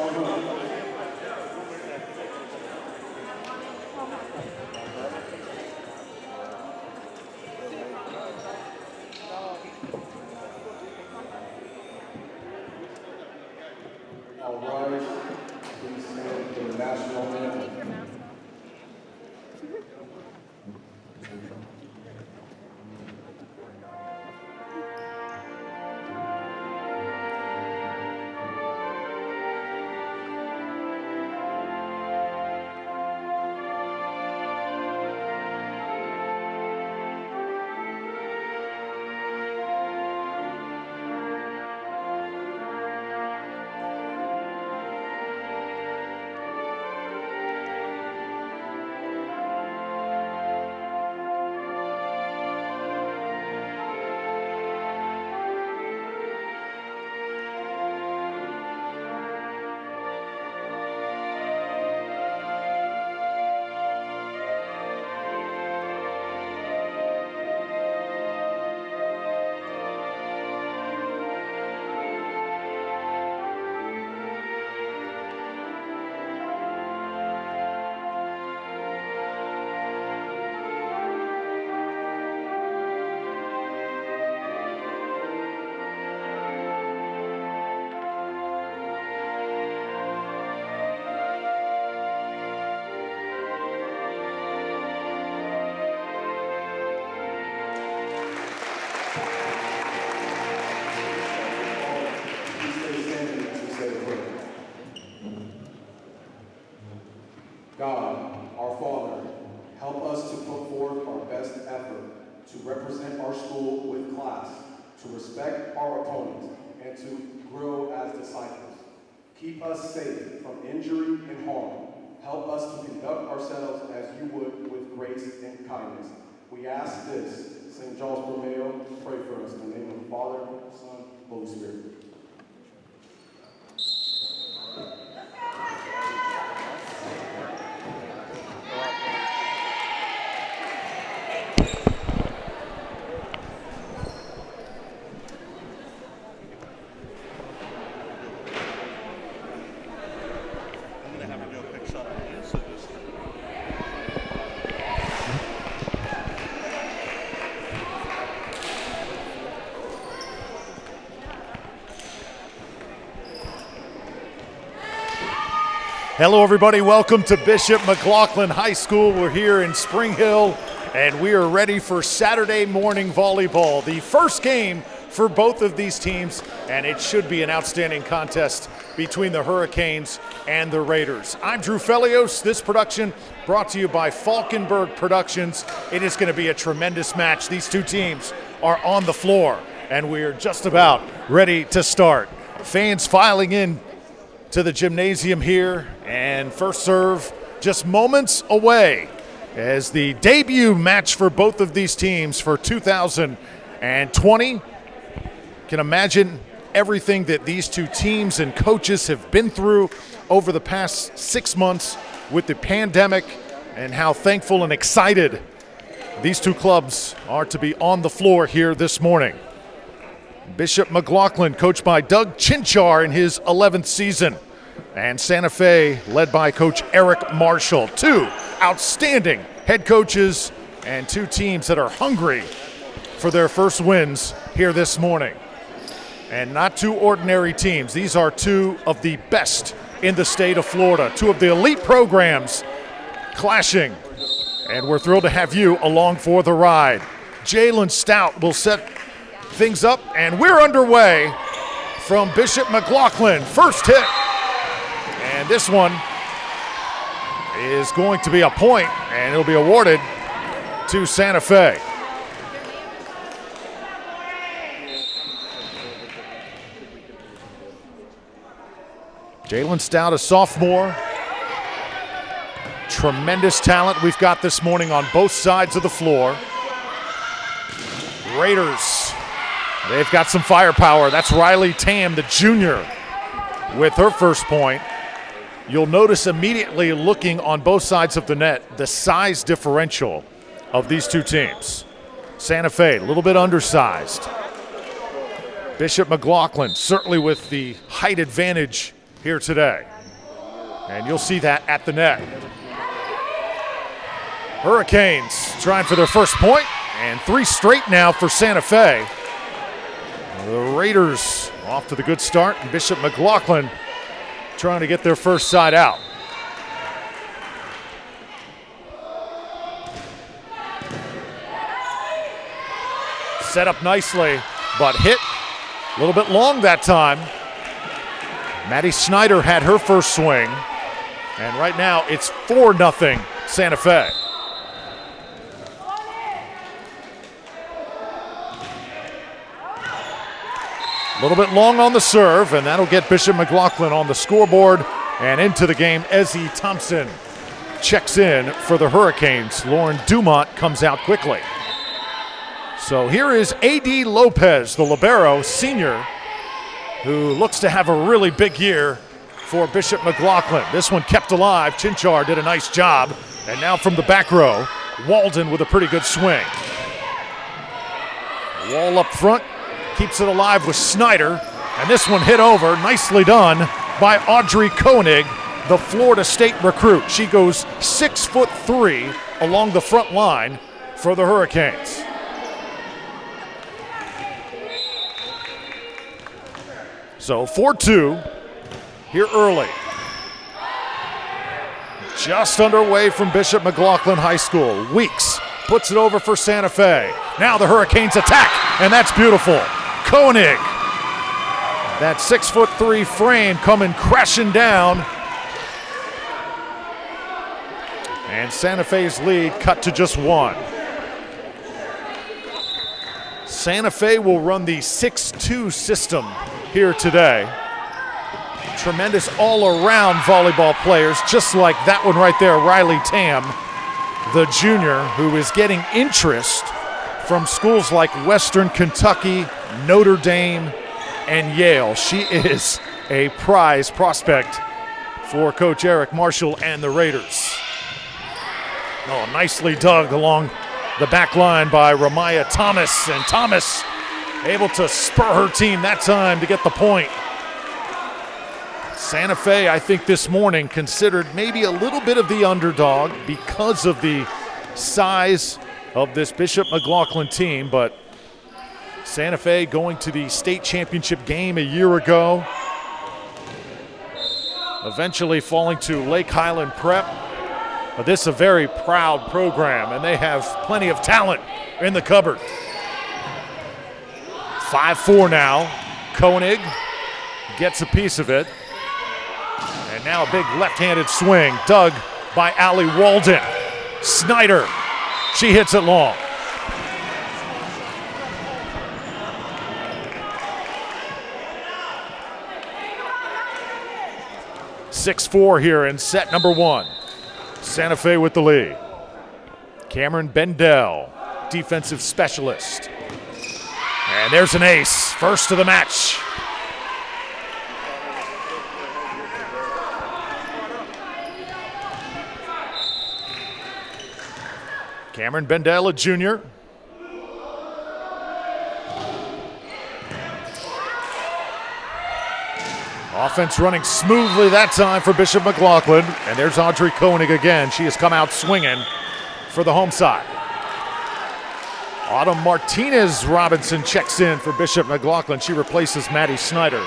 All rise. Please stand for the national anthem. God, our Father, help us to put forth our best effort to represent our school with class, to respect our opponents, and to grow as disciples. Keep us safe from injury and harm. Help us to conduct ourselves as you would with grace and kindness. We ask this, St. Charles Borromeo, pray for us in the name of the Father, Son, Holy Spirit. Hello everybody, welcome to Bishop McLaughlin High School. We're here in Spring Hill and we are ready for Saturday morning volleyball. The first game for both of these teams, and it should be an outstanding contest between the Hurricanes and the Raiders. I'm Drew Felios. This production brought to you by Falkenberg Productions. It is going to be a tremendous match. These two teams are on the floor and we are just about ready to start. Fans filing in to the gymnasium here, and first serve just moments away as the debut match for both of these teams for 2020. Can imagine everything that these two teams and coaches have been through over the past 6 months with the pandemic, and how thankful and excited these two clubs are to be on the floor here this morning. Bishop McLaughlin, coached by Doug Chinchar in his 11th season, and Santa Fe, led by Coach Eric Marshall. Two outstanding head coaches and two teams that are hungry for their first wins here this morning. And not two ordinary teams. These are two of the best in the state of Florida, two of the elite programs clashing. And we're thrilled to have you along for the ride. Jalen Stout will set things up, and we're underway from Bishop McLaughlin. First hit, and this one is going to be a point, and it'll be awarded to Santa Fe. Jalen Stout, a sophomore. Tremendous talent we've got this morning on both sides of the floor. Raiders, they've got some firepower. That's Riley Tam, the junior, with her first point. You'll notice immediately, looking on both sides of the net, the size differential of these two teams. Santa Fe, a little bit undersized. Bishop McLaughlin, certainly with the height advantage here today. And you'll see that at the net. Hurricanes trying for their first point, and 3 straight now for Santa Fe. The Raiders off to the good start, and Bishop McLaughlin trying to get their first side out. Set up nicely, but hit a little bit long that time. Maddie Snyder had her first swing, and right now it's 4-0 Santa Fe. A little bit long on the serve, and that'll get Bishop McLaughlin on the scoreboard and into the game. Ezzie Thompson checks in for the Hurricanes. Lauren Dumont comes out quickly. So here is A.D. Lopez, the libero senior, who looks to have a really big year for Bishop McLaughlin. This one kept alive. Chinchar did a nice job. And now from the back row, Walden with a pretty good swing. Wall up front, keeps it alive with Snyder. And this one hit over, nicely done by Audrey Koenig, the Florida State recruit. She goes 6'3" along the front line for the Hurricanes. So 4-2 here early. Just underway from Bishop McLaughlin High School. Weeks puts it over for Santa Fe. Now the Hurricanes attack, and that's beautiful. Koenig, that 6'3" frame coming crashing down. And Santa Fe's lead cut to just 1. Santa Fe will run the 6-2 system here today. Tremendous all-around volleyball players, just like that one right there, Riley Tam, the junior, who is getting interest from schools like Western Kentucky, Notre Dame, and Yale. She is a prize prospect for Coach Eric Marshall and the Raiders. Oh, nicely dug along the back line by Ramaya Thomas, and Thomas able to spur her team that time to get the point. Santa Fe, I think this morning, considered maybe a little bit of the underdog because of the size of this Bishop McLaughlin team, but Santa Fe going to the state championship game a year ago, eventually falling to Lake Highland Prep. But this is a very proud program, and they have plenty of talent in the cupboard. 5-4 now. Koenig gets a piece of it. And now a big left-handed swing dug by Allie Walden. Snyder, she hits it long. (6-4) here in set number 1. Santa Fe with the lead. Cameron Bendel, defensive specialist. And there's an ace, first of the match. Cameron Bendel, a junior. Offense running smoothly that time for Bishop McLaughlin. And there's Audrey Koenig again. She has come out swinging for the home side. Autumn Martinez Robinson checks in for Bishop McLaughlin. She replaces Maddie Snyder.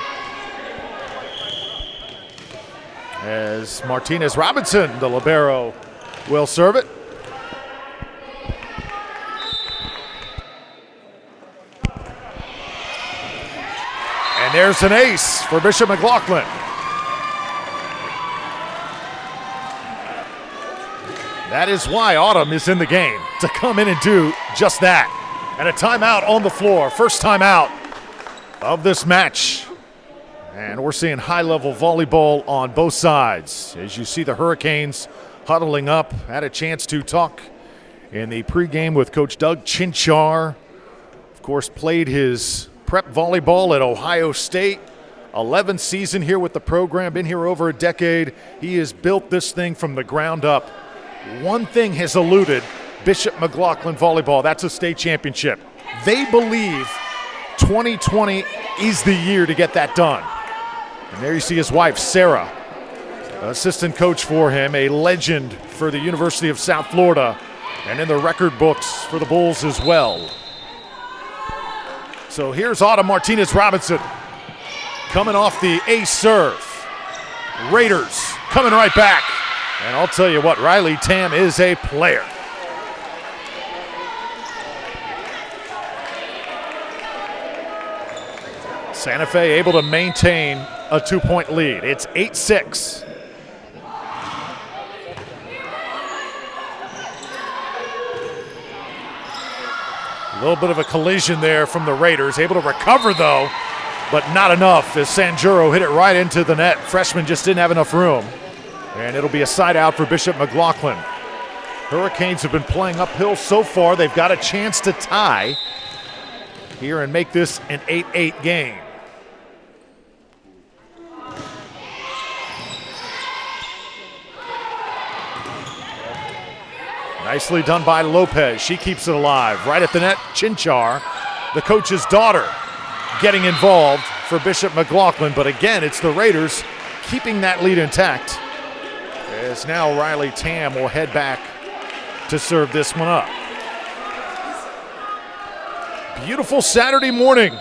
As Martinez Robinson, the libero, will serve it. And there's an ace for Bishop McLaughlin. That is why Autumn is in the game, to come in and do just that. And a timeout on the floor, first timeout of this match. And we're seeing high-level volleyball on both sides. As you see the Hurricanes huddling up, had a chance to talk in the pregame with Coach Doug Chinchar. Of course, played his prep volleyball at Ohio State. 11th season here with the program, been here over a decade. He has built this thing from the ground up. One thing has eluded Bishop McLaughlin volleyball, that's a state championship. They believe 2020 is the year to get that done. And there you see his wife, Sarah, assistant coach for him, a legend for the University of South Florida, and in the record books for the Bulls as well. So here's Autumn Martinez-Robinson coming off the ace serve. Raiders coming right back. And I'll tell you what, Riley Tam is a player. Santa Fe able to maintain a 2-point lead. It's 8-6. A little bit of a collision there from the Raiders. Able to recover though, but not enough as Sanjuro hit it right into the net. Freshman just didn't have enough room. And it'll be a side out for Bishop McLaughlin. Hurricanes have been playing uphill so far. They've got a chance to tie here and make this an 8-8 game. Nicely done by Lopez. She keeps it alive. Right at the net, Chinchar, the coach's daughter, getting involved for Bishop McLaughlin. But again, it's the Raiders keeping that lead intact. As now Riley Tam will head back to serve this one up. Beautiful Saturday morning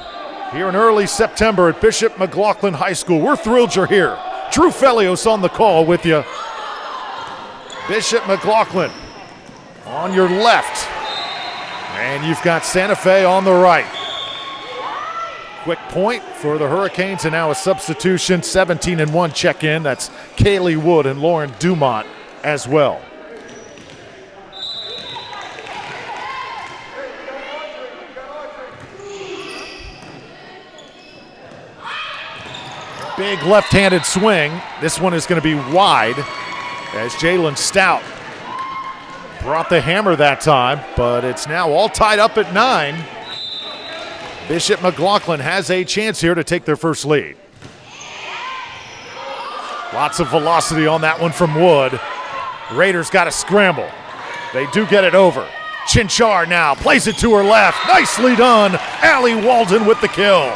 here in early September at Bishop McLaughlin High School. We're thrilled you're here. Drew Felios on the call with you. Bishop McLaughlin on your left. And you've got Santa Fe on the right. Quick point for the Hurricanes, and now a substitution, 17-1 check-in. That's Kaylee Wood and Lauren Dumont as well. Big left-handed swing. This one is going to be wide as Jalen Stout brought the hammer that time, but it's now all tied up at 9. Bishop McLaughlin has a chance here to take their first lead. Lots of velocity on that one from Wood. Raiders got to scramble. They do get it over. Chinchar now plays it to her left. Nicely done. Allie Walden with the kill.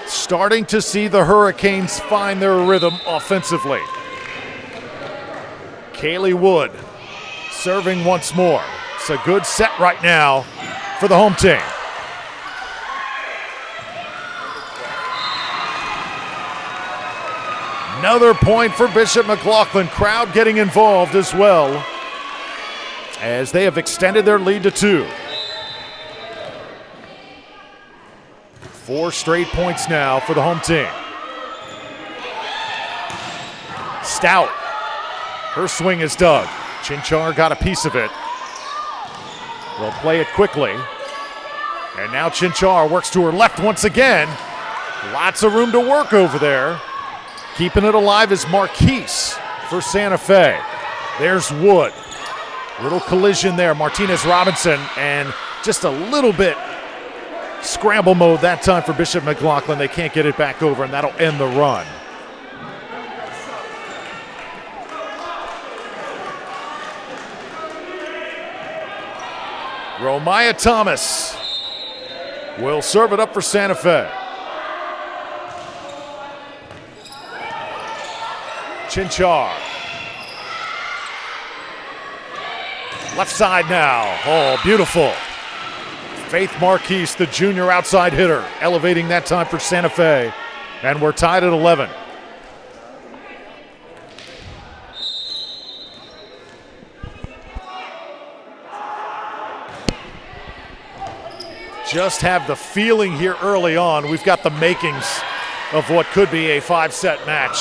Starting to see the Hurricanes find their rhythm offensively. Kaylee Wood serving once more. It's a good set right now for the home team. Another point for Bishop McLaughlin. Crowd getting involved as well as they have extended their lead to 2. 4 straight points now for the home team. Stout. Her swing is dug. Chinchar got a piece of it. They'll play it quickly. And now Chinchar works to her left once again. Lots of room to work over there. Keeping it alive is Marquise for Santa Fe. There's Wood. Little collision there. Martinez-Robinson, and just a little bit scramble mode that time for Bishop McLaughlin. They can't get it back over, and that'll end the run. Romaya Thomas will serve it up for Santa Fe. Chinchar. Left side now. Oh, beautiful. Faith Marquise, the junior outside hitter, elevating that time for Santa Fe. And we're tied at 11. Just have the feeling here early on. We've got the makings of what could be a 5-set match.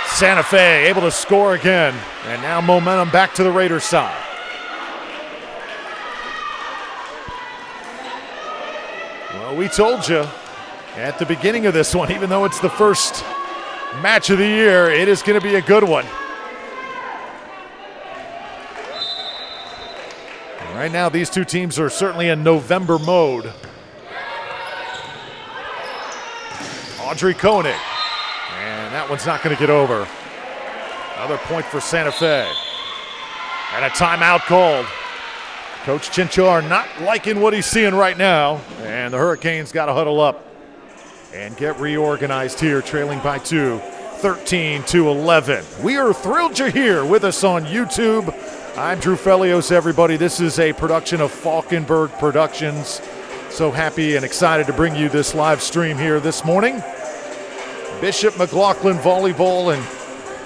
Santa Fe able to score again, and now momentum back to the Raiders' side. Well, we told you at the beginning of this one, even though it's the first match of the year, it is going to be a good one. Right now, these two teams are certainly in November mode. Audrey Koenig. And that one's not going to get over. Another point for Santa Fe. And a timeout called. Coach Chinchar not liking what he's seeing right now, and the Hurricanes got to huddle up and get reorganized here, trailing by 2, 13-11. We are thrilled you're here with us on YouTube. I'm Drew Felios, everybody. This is a production of Falkenberg Productions. So happy and excited to bring you this live stream here this morning. Bishop McLaughlin Volleyball and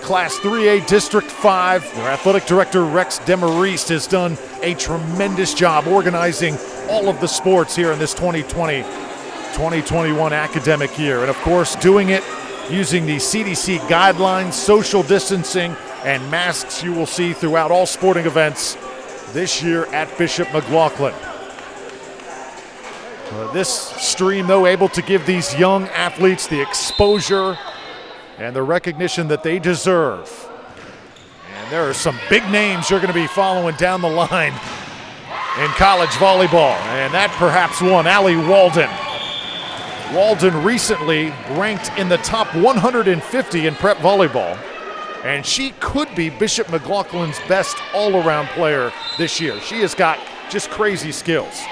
Class 3A District 5. Their athletic director, Rex Demariste, has done a tremendous job organizing all of the sports here in this 2020-2021 academic year. And of course, doing it using the CDC guidelines, social distancing, and masks you will see throughout all sporting events this year at Bishop McLaughlin. This stream, though, able to give these young athletes the exposure and the recognition that they deserve. And there are some big names you're going to be following down the line in college volleyball. And that perhaps one, Allie Walden. Walden recently ranked in the top 150 in prep volleyball. And she could be Bishop McLaughlin's best all-around player this year. She has got just crazy skills.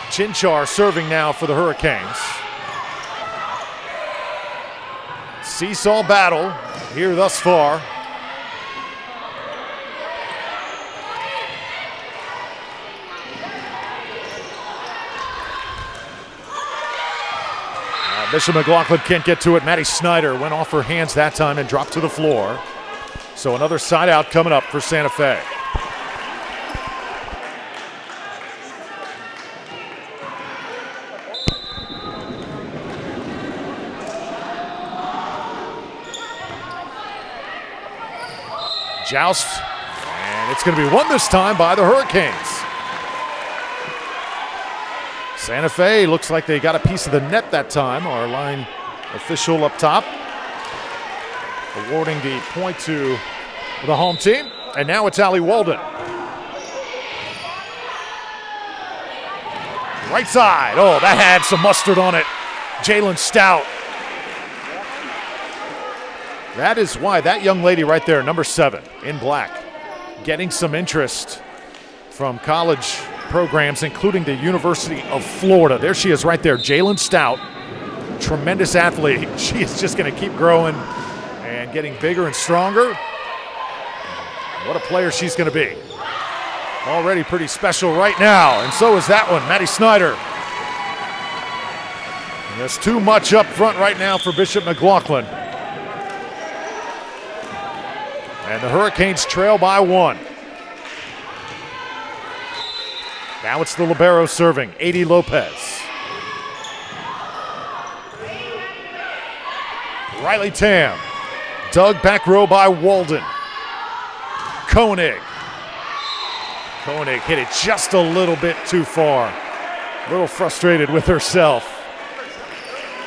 Chinchar serving now for the Hurricanes. Seesaw battle here thus far. Bishop McLaughlin can't get to it. Maddie Snyder went off her hands that time and dropped to the floor. So another side out coming up for Santa Fe. Joust, and it's going to be won this time by the Hurricanes. Santa Fe looks like they got a piece of the net that time. Our line official up top awarding the point to the home team. And now it's Allie Walden. Right side. Oh, that had some mustard on it. Jalen Stout. That is why that young lady right there, number 7 in black, getting some interest from college programs, including the University of Florida. There she is right there, Jalen Stout. Tremendous athlete. She is just going to keep growing and getting bigger and stronger. What a player she's going to be. Already pretty special right now, and so is that one, Maddie Snyder. And there's too much up front right now for Bishop McLaughlin. And the Hurricanes trail by 1. Now it's the libero serving, Adi Lopez. Riley Tam. Dug back row by Walden. Koenig. Koenig hit it just a little bit too far. A little frustrated with herself.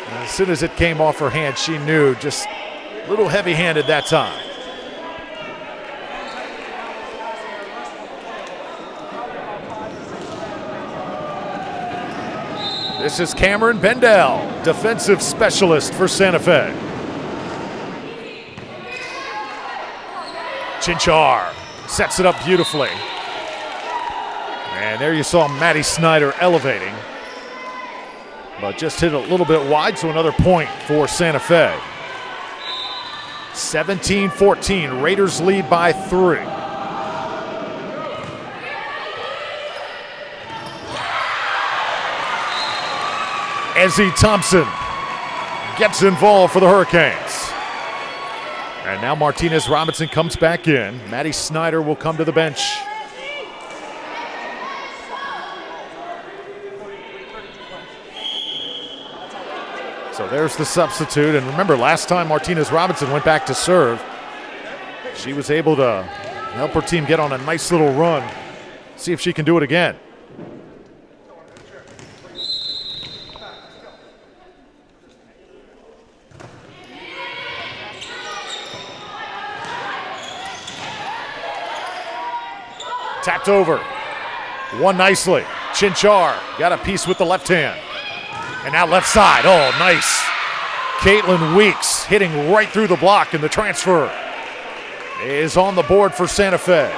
And as soon as it came off her hand, she knew, just a little heavy-handed that time. This is Cameron Bendel, defensive specialist for Santa Fe. Chinchar sets it up beautifully. And there you saw Maddie Snyder elevating, but just hit a little bit wide, so another point for Santa Fe. 17-14, Raiders lead by 3. Ezzie Thompson gets involved for the Hurricanes. And now Martinez Robinson comes back in. Maddie Snyder will come to the bench. So there's the substitute. And remember, last time Martinez Robinson went back to serve, she was able to help her team get on a nice little run. See if she can do it again. Tapped over. Won nicely. Chinchar got a piece with the left hand. And now left side. Oh, nice. Caitlin Weeks hitting right through the block, and the transfer is on the board for Santa Fe.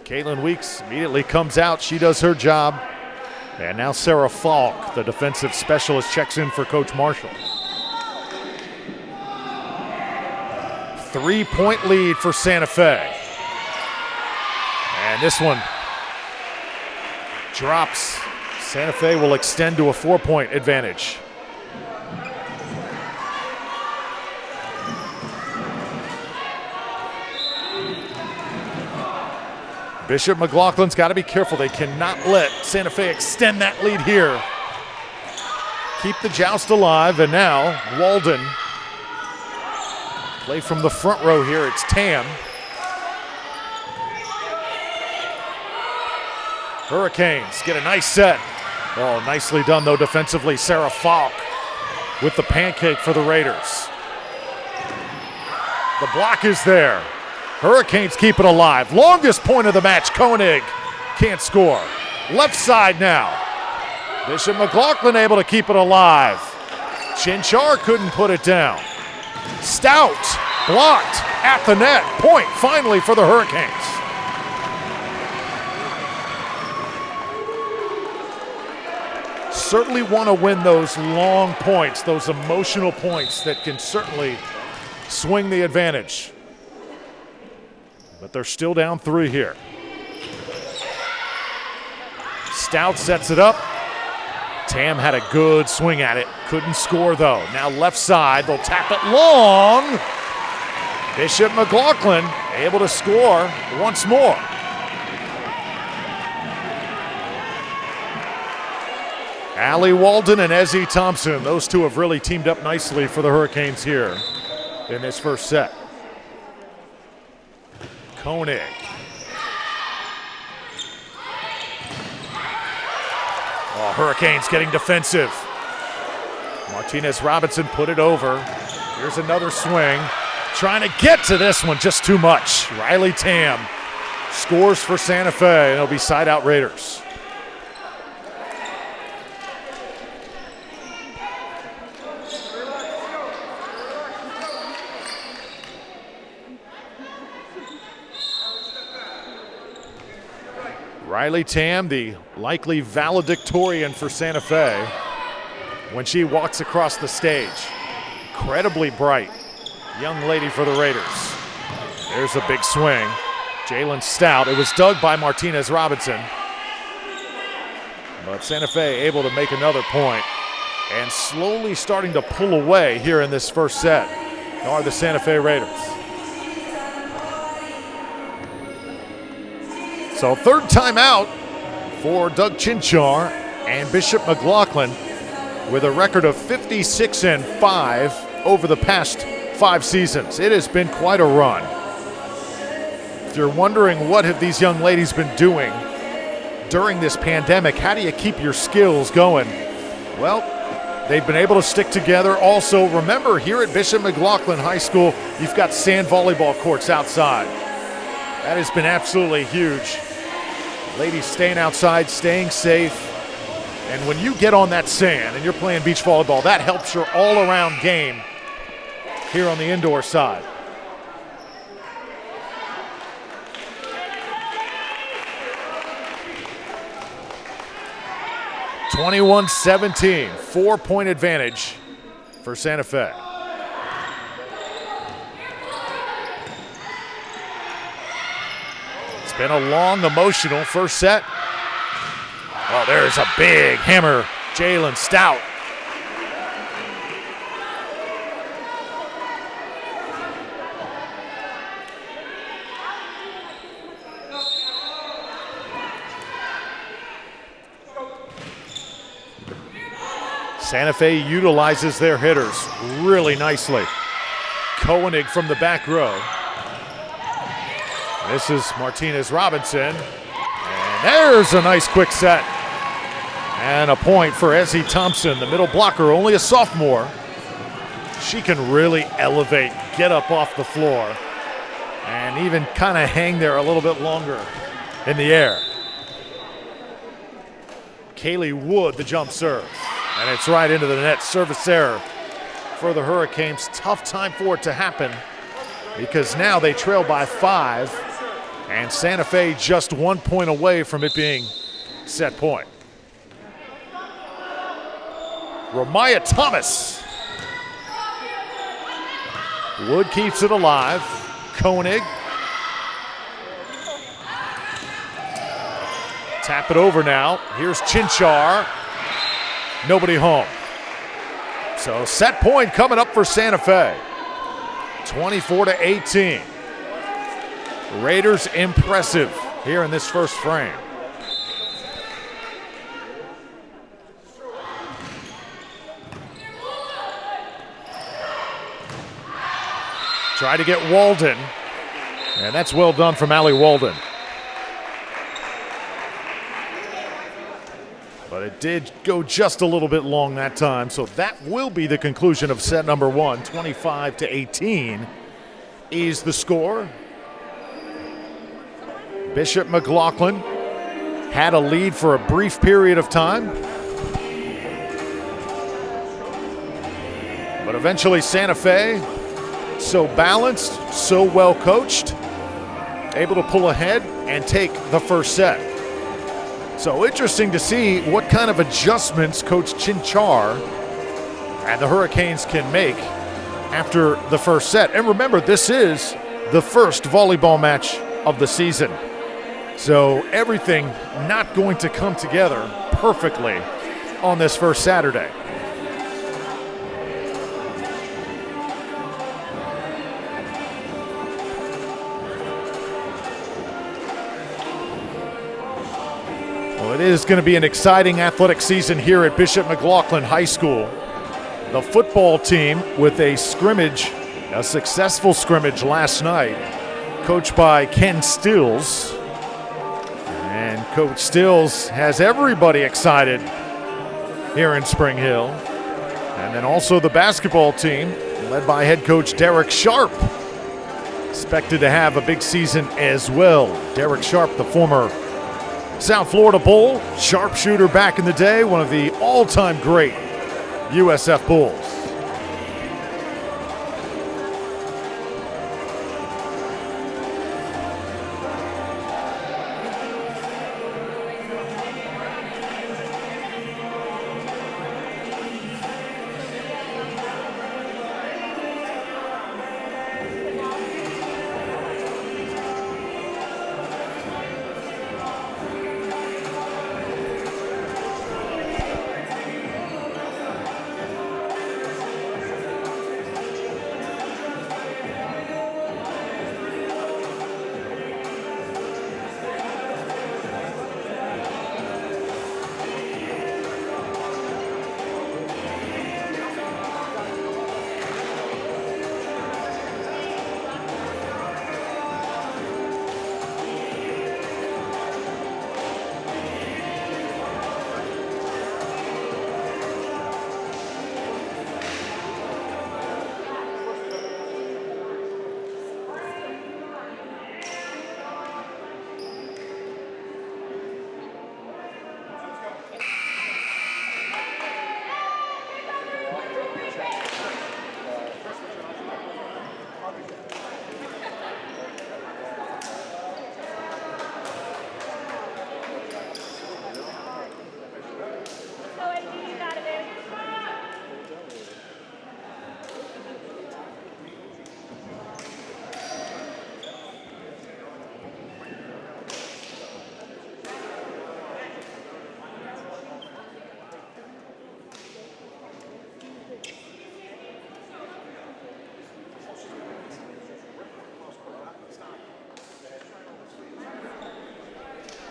Caitlin Weeks immediately comes out. She does her job. And now Sarah Falk, the defensive specialist, checks in for Coach Marshall. 3-point lead for Santa Fe. And this one drops. Santa Fe will extend to a 4-point advantage. Bishop McLaughlin's got to be careful. They cannot let Santa Fe extend that lead here. Keep the joust alive, and now Walden. Play from the front row here, it's Tam. Hurricanes get a nice set. Oh, nicely done though defensively. Sarah Falk with the pancake for the Raiders. The block is there. Hurricanes keep it alive. Longest point of the match, Koenig can't score. Left side now. Bishop McLaughlin able to keep it alive. Chinchar couldn't put it down. Stout blocked at the net. Point finally for the Hurricanes. Certainly want to win those long points, those emotional points that can certainly swing the advantage. But they're still down 3 here. Stout sets it up. Tam had a good swing at it. Couldn't score though. Now left side, they'll tap it long. Bishop McLaughlin able to score once more. Allie Walden and Ezzie Thompson, those two have really teamed up nicely for the Hurricanes here in this first set. Koenig. Oh, Hurricanes getting defensive. Martinez Robinson put it over. Here's another swing. Trying to get to this one, just too much. Riley Tam scores for Santa Fe, and it'll be side-out Raiders. Riley Tam, the likely valedictorian for Santa Fe when she walks across the stage. Incredibly bright young lady for the Raiders. There's a big swing. Jalen Stout. It was dug by Martinez Robinson. But Santa Fe able to make another point and slowly starting to pull away here in this first set are the Santa Fe Raiders. So third timeout for Doug Chinchar and Bishop McLaughlin with a record of 56-5 over the past 5 seasons. It has been quite a run. If you're wondering what have these young ladies been doing during this pandemic, how do you keep your skills going? Well, they've been able to stick together. Also, remember here at Bishop McLaughlin High School, you've got sand volleyball courts outside. That has been absolutely huge. Ladies staying outside, staying safe. And when you get on that sand and you're playing beach volleyball, that helps your all-around game here on the indoor side. (21-17), 4-point advantage for Santa Fe. It's been a long, emotional first set. Oh, there's a big hammer, Jalen Stout. Santa Fe utilizes their hitters really nicely. Koenig from the back row. This is Martinez Robinson. And there's a nice quick set. And a point for Ezzie Thompson, the middle blocker, only a sophomore. She can really elevate, get up off the floor, and even kind of hang there a little bit longer in the air. Kaylee Wood, the jump serve. And it's right into the net. Service error for the Hurricanes. Tough time for it to happen because now they trail by 5 And Santa Fe just 1 point away from it being set point. Ramaya Thomas. Wood keeps it alive. Koenig. Tap it over now. Here's Chinchar. Nobody home. So set point coming up for Santa Fe. 24-18. Raiders impressive here in this first frame. Try to get Walden, and that's well done from Allie Walden. But it did go just a little bit long that time, so that will be the conclusion of set number one. 25-18 is the score. Bishop McLaughlin had a lead for a brief period of time, but eventually Santa Fe, so balanced, so well coached, able to pull ahead and take the first set. So interesting to see what kind of adjustments Coach Chinchar and the Hurricanes can make after the first set. And remember, this is the first volleyball match of the season. So everything not going to come together perfectly on this first Saturday. Well, it is going to be an exciting athletic season here at Bishop McLaughlin High School. The football team with a scrimmage, a successful scrimmage last night, coached by Ken Stills. And Coach Stills has everybody excited here in Spring Hill. And then also the basketball team, led by head coach Derek Sharp, expected to have a big season as well. Derek Sharp, the former South Florida Bull sharpshooter back in the day, one of the all-time great USF Bulls.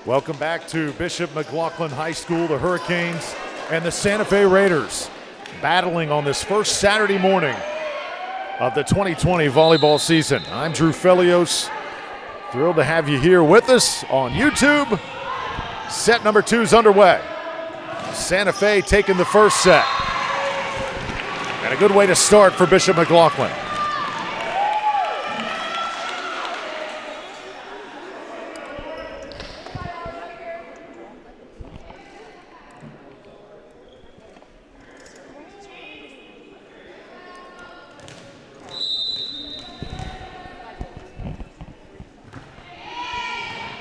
Welcome back to Bishop McLaughlin High School. The Hurricanes and the Santa Fe Raiders battling on this first Saturday morning of the 2020 volleyball season. I'm Drew Felios. Thrilled to have you here with us on YouTube. Set number 2 is underway. Santa Fe taking the first set. And a good way to start for Bishop McLaughlin.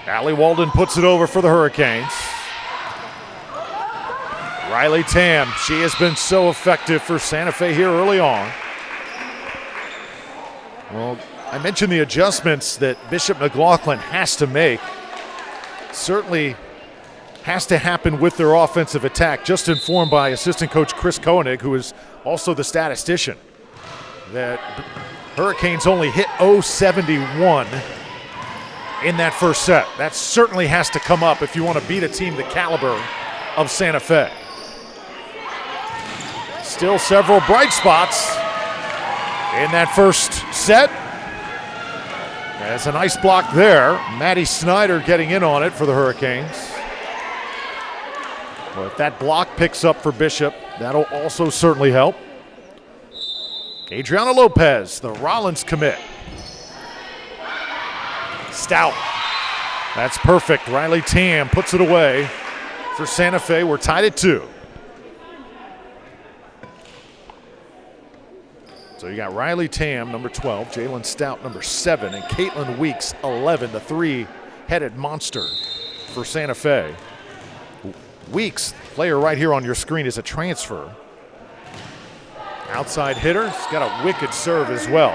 Allie Walden puts it over for the Hurricanes. Riley Tam, she has been so effective for Santa Fe here early on. Well, I mentioned the adjustments that Bishop McLaughlin has to make. Certainly has to happen with their offensive attack. Just informed by assistant coach Chris Koenig, who is also the statistician, that Hurricanes only hit 071 in that first set. That certainly has to come up if you want to beat a team the caliber of Santa Fe. Still several bright spots in that first set. There's a nice block there. Maddie Snyder getting in on it for the Hurricanes. Well, if that block picks up for Bishop, that'll also certainly help. Adriana Lopez, the Rollins commit. Stout. That's perfect. Riley Tam puts it away for Santa Fe. We're tied at 2. So you got Riley Tam, number 12, Jalen Stout, number 7, and Caitlin Weeks, 11, the three-headed monster for Santa Fe. Weeks, player right here on your screen, is a transfer. Outside hitter, he's got a wicked serve as well.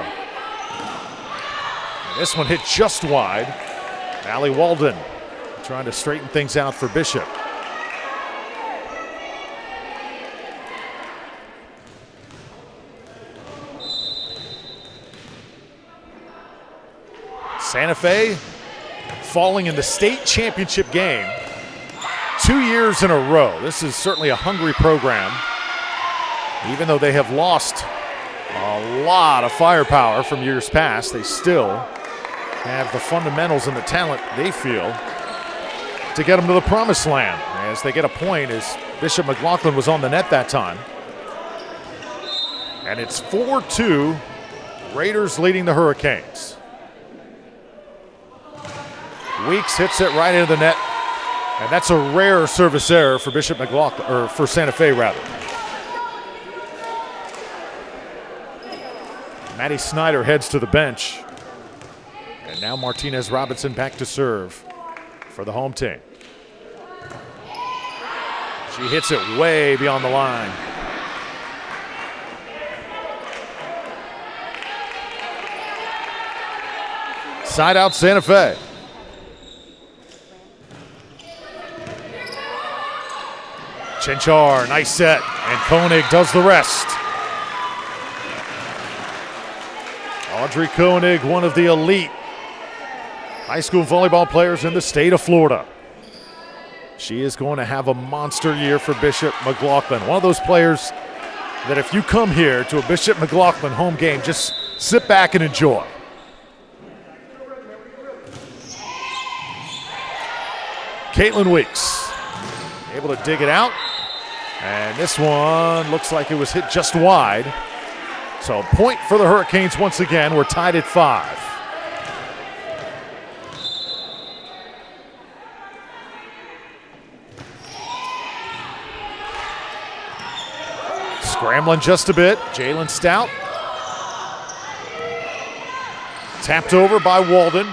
And this one hit just wide. Allie Walden trying to straighten things out for Bishop. Santa Fe falling in the state championship game 2 years in a row. This is certainly a hungry program. Even though they have lost a lot of firepower from years past, they still have the fundamentals and the talent they feel to get them to the promised land. As they get a point, as Bishop McLaughlin was on the net that time. And it's 4-2, Raiders leading the Hurricanes. Weeks hits it right into the net, and that's a rare service error for Bishop McLaughlin, or for Santa Fe rather. Maddie Snyder heads to the bench, and now Martinez Robinson back to serve for the home team. She hits it way beyond the line. Side out Santa Fe. Chinchar, nice set, and Koenig does the rest. Audrey Koenig, one of the elite high school volleyball players in the state of Florida. She is going to have a monster year for Bishop McLaughlin. One of those players that if you come here to a Bishop McLaughlin home game, just sit back and enjoy. Caitlin Weeks able to dig it out. And this one looks like it was hit just wide. So a point for the Hurricanes once again. We're tied at 5. Scrambling just a bit. Jalen Stout. Tapped over by Walden.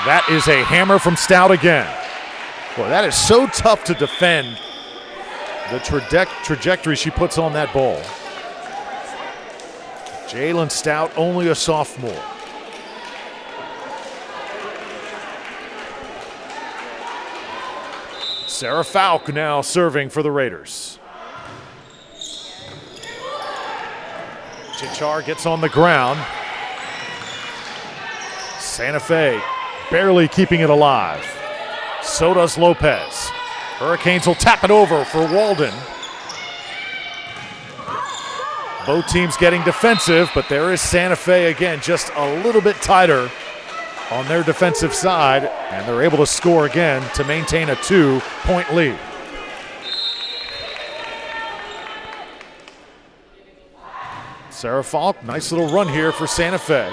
That is a hammer from Stout again. Boy, that is so tough to defend, the trajectory she puts on that ball. Jalen Stout, only a sophomore. Sarah Falk now serving for the Raiders. Chichar gets on the ground. Santa Fe barely keeping it alive. So does Lopez. Hurricanes will tap it over for Walden. Both teams getting defensive, but there is Santa Fe again, just a little bit tighter on their defensive side, and they're able to score again to maintain a 2-point lead. Sarah Falk, nice little run here for Santa Fe.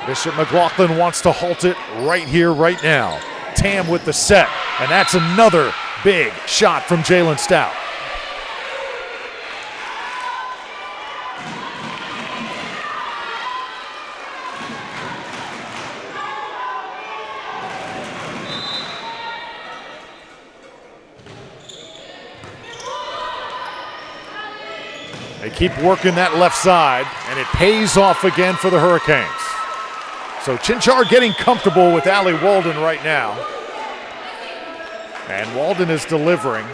Bishop McLaughlin wants to halt it right here, right now. Tam with the set, and that's another big shot from Jalen Stout. They keep working that left side, and it pays off again for the Hurricanes. So Chinchar getting comfortable with Ali Walden right now. And Walden is delivering.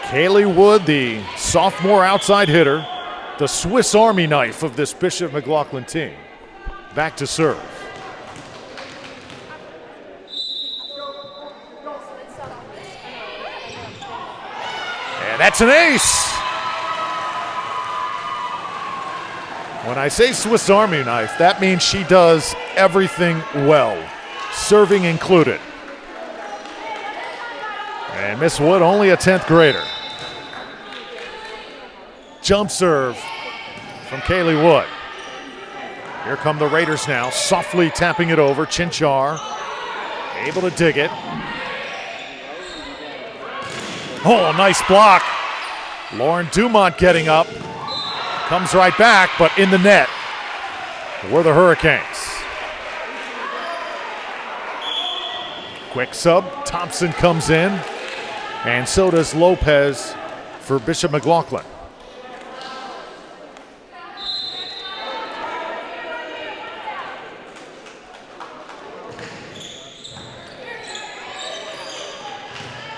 Kaylee Wood, the sophomore outside hitter, the Swiss Army knife of this Bishop McLaughlin team. Back to serve. And that's an ace. When I say Swiss Army knife, that means she does everything well, serving included. And Miss Wood, only a 10th grader. Jump serve from Kaylee Wood. Here come the Raiders now, softly tapping it over. Chinchar able to dig it. Oh, nice block. Lauren Dumont getting up. Comes right back, but in the net were the Hurricanes. Quick sub, Thompson comes in, and so does Lopez for Bishop McLaughlin.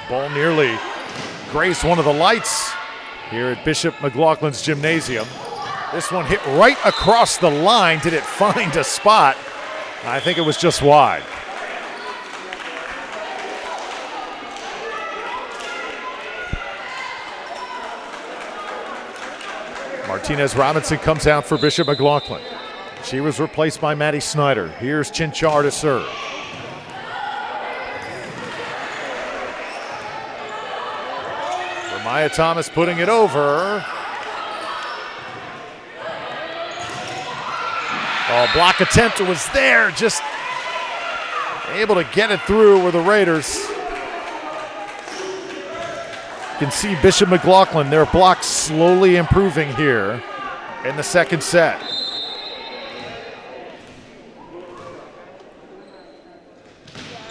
Ball nearly grazed one of the lights here at Bishop McLaughlin's gymnasium. This one hit right across the line. Did it find a spot? I think it was just wide. Martinez Robinson comes out for Bishop McLaughlin. She was replaced by Maddie Snyder. Here's Chinchar to serve. Maya Thomas putting it over. Oh, block attempt was there, just able to get it through with the Raiders. You can see Bishop McLaughlin, their block slowly improving here in the second set.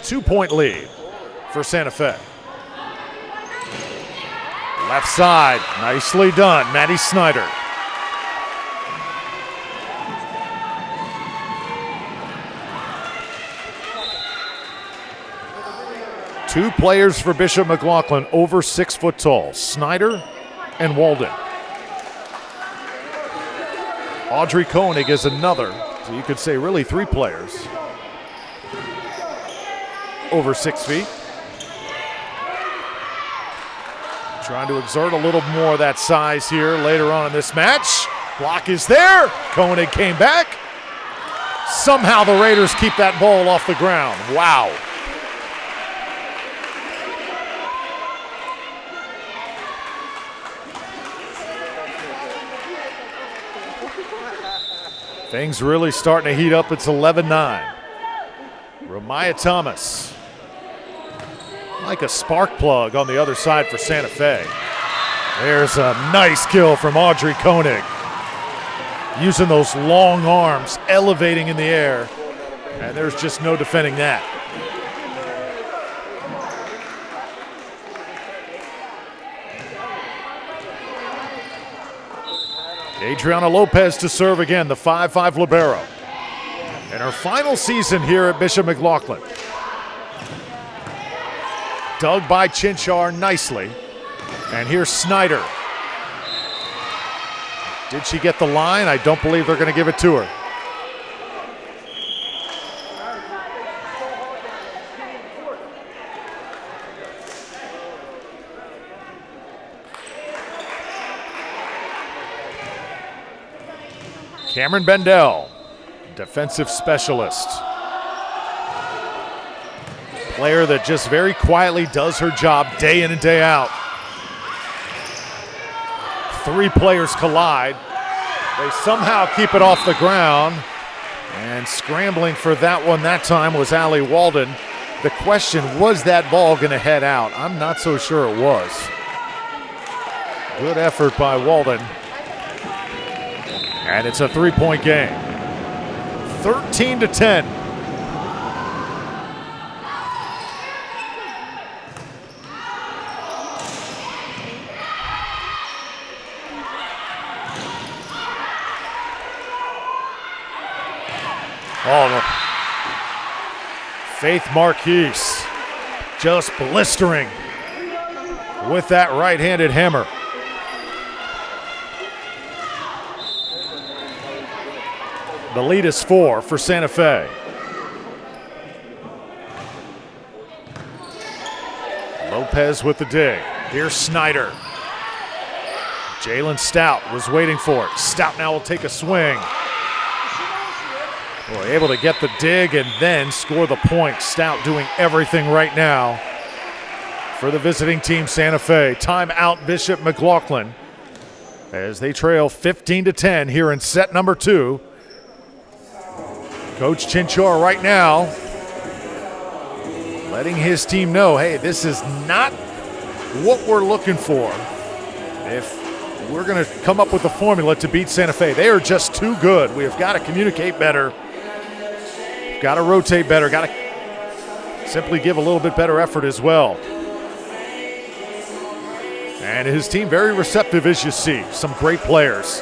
Two-point lead for Santa Fe. Left side, nicely done, Maddie Snyder. Two players for Bishop McLaughlin over 6 foot tall, Snyder and Walden. Audrey Koenig is another, so you could say really 3 players over 6 feet. Trying to exert a little more of that size here later on in this match. Block is there. Koenig came back. Somehow the Raiders keep that ball off the ground. Wow. Things really starting to heat up. It's 11-9. Ramaya Thomas. Like a spark plug on the other side for Santa Fe. There's a nice kill from Audrey Koenig. Using those long arms, elevating in the air. And there's just no defending that. Adriana Lopez to serve again, the 5'5" libero. In her final season here at Bishop McLaughlin. Dug by Chinchar nicely. And here's Snyder. Did she get the line? I don't believe they're going to give it to her. Cameron Bendel, defensive specialist. Player that just very quietly does her job day in and day out. 3 players collide. They somehow keep it off the ground. And scrambling for that one that time was Ali Walden. The question, was that ball going to head out? I'm not so sure it was. Good effort by Walden. And it's a 3-point game. 13-10. Oh, no. Faith Marquise just blistering with that right-handed hammer. The lead is 4 for Santa Fe. Lopez with the dig. Here's Snyder. Jalen Stout was waiting for it. Stout now will take a swing. Boy, able to get the dig and then score the point. Stout doing everything right now for the visiting team, Santa Fe. Timeout, Bishop McLaughlin, as they trail 15-10 here in set number 2. Coach Chinchar right now letting his team know, hey, this is not what we're looking for if we're going to come up with a formula to beat Santa Fe. They are just too good. We have got to communicate better, got to rotate better, got to simply give a little bit better effort as well. And his team very receptive, as you see. Some great players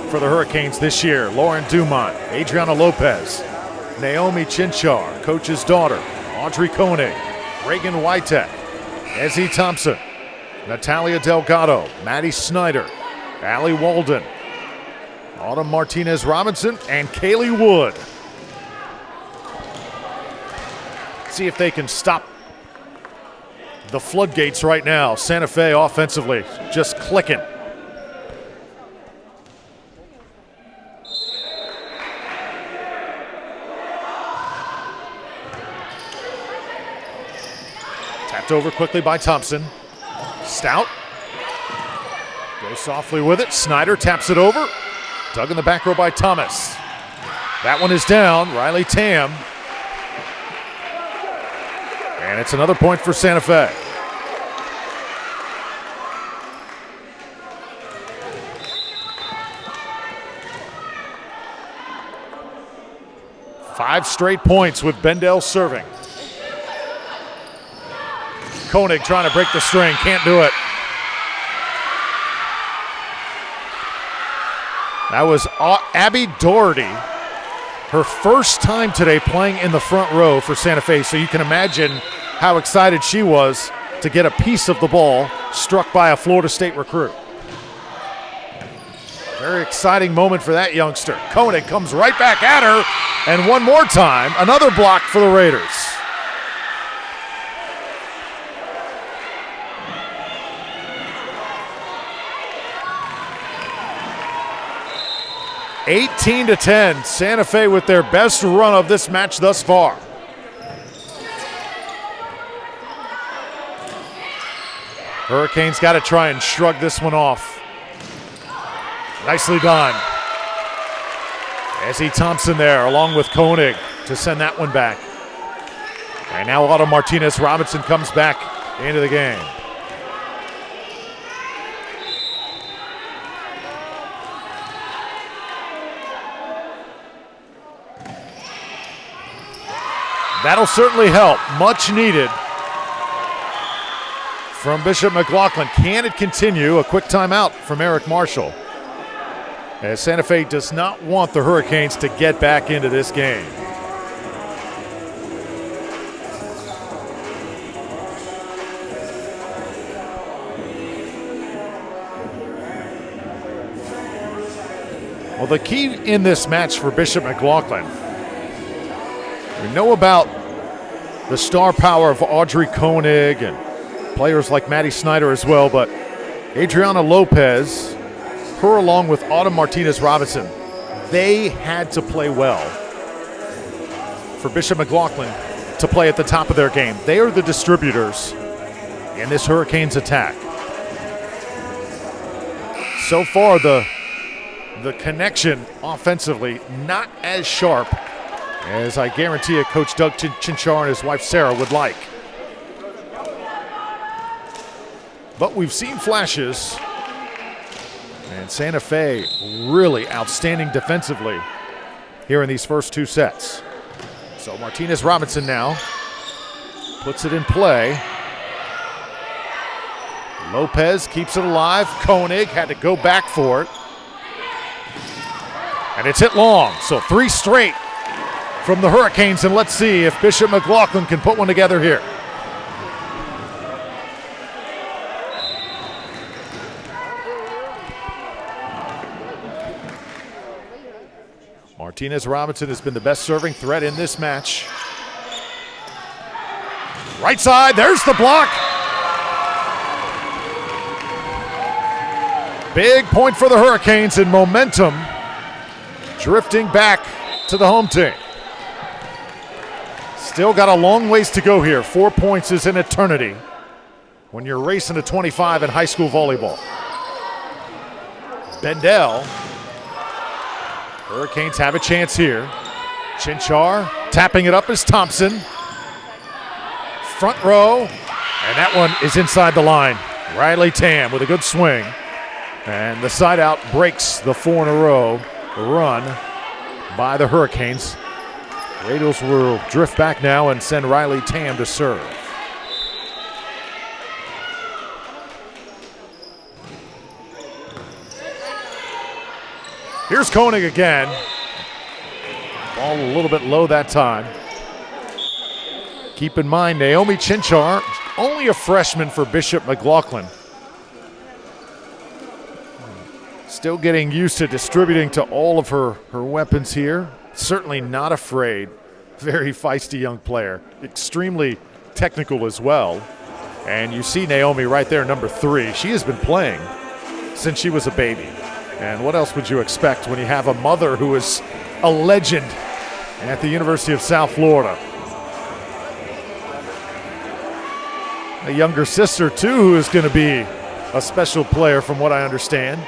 for the Hurricanes this year. Lauren Dumont, Adriana Lopez, Naomi Chinchar, coach's daughter, Audrey Koenig, Reagan Witek, Ezzie Thompson, Natalia Delgado, Maddie Snyder, Allie Walden, Autumn Martinez-Robinson, and Kaylee Wood. See if they can stop the floodgates right now. Santa Fe offensively just clicking. Tapped over quickly by Thompson. Stout goes softly with it. Snyder taps it over. Dug in the back row by Thomas. That one is down. Riley Tam. And it's another point for Santa Fe. Five straight points with Bendel serving. Koenig trying to break the string, can't do it. That was Abby Doherty, her first time today playing in the front row for Santa Fe, so you can imagine how excited she was to get a piece of the ball struck by a Florida State recruit. Very exciting moment for that youngster. Koenig comes right back at her, and one more time, another block for the Raiders. (18-10), Santa Fe with their best run of this match thus far. Hurricanes got to try and shrug this one off. Nicely done. Ezzie Thompson there along with Koenig to send that one back. And now Autumn Martinez-Robinson comes back into the game. That'll certainly help. Much needed from Bishop McLaughlin. Can it continue? A quick timeout from Eric Marshall, as Santa Fe does not want the Hurricanes to get back into this game. Well, the key in this match for Bishop McLaughlin, we know about the star power of Audrey Koenig and players like Maddie Snyder as well, but Adriana Lopez, her along with Autumn Martinez-Robinson, they had to play well for Bishop McLaughlin to play at the top of their game. They are the distributors in this Hurricanes attack. So far, the connection offensively not as sharp as I guarantee it Coach Doug Chinchar and his wife Sarah would like. But we've seen flashes, and Santa Fe really outstanding defensively here in these first two sets. So Martinez-Robinson now puts it in play. Lopez keeps it alive. Koenig had to go back for it. And it's hit long, so three straight from the Hurricanes, and let's see if Bishop McLaughlin can put one together here. Martinez Robinson has been the best serving threat in this match. Right side, there's the block. Big point for the Hurricanes, and momentum drifting back to the home team. Still got a long ways to go here. 4 points is an eternity when you're racing to 25 in high school volleyball. Bendel. Hurricanes have a chance here. Chinchar tapping it up is Thompson. Front row, and that one is inside the line. Riley Tam with a good swing. And the side out breaks the 4 in a row run by the Hurricanes. Radials will drift back now and send Riley Tam to serve. Here's Koenig again. Ball a little bit low that time. Keep in mind, Naomi Chinchar, only a freshman for Bishop McLaughlin. Still getting used to distributing to all of her weapons here. Certainly not afraid. Very feisty young player. Extremely technical as well. And you see Naomi right there, number 3. She has been playing since she was a baby. And what else would you expect when you have a mother who is a legend at the University of South Florida? A younger sister, too, who is going to be a special player from what I understand.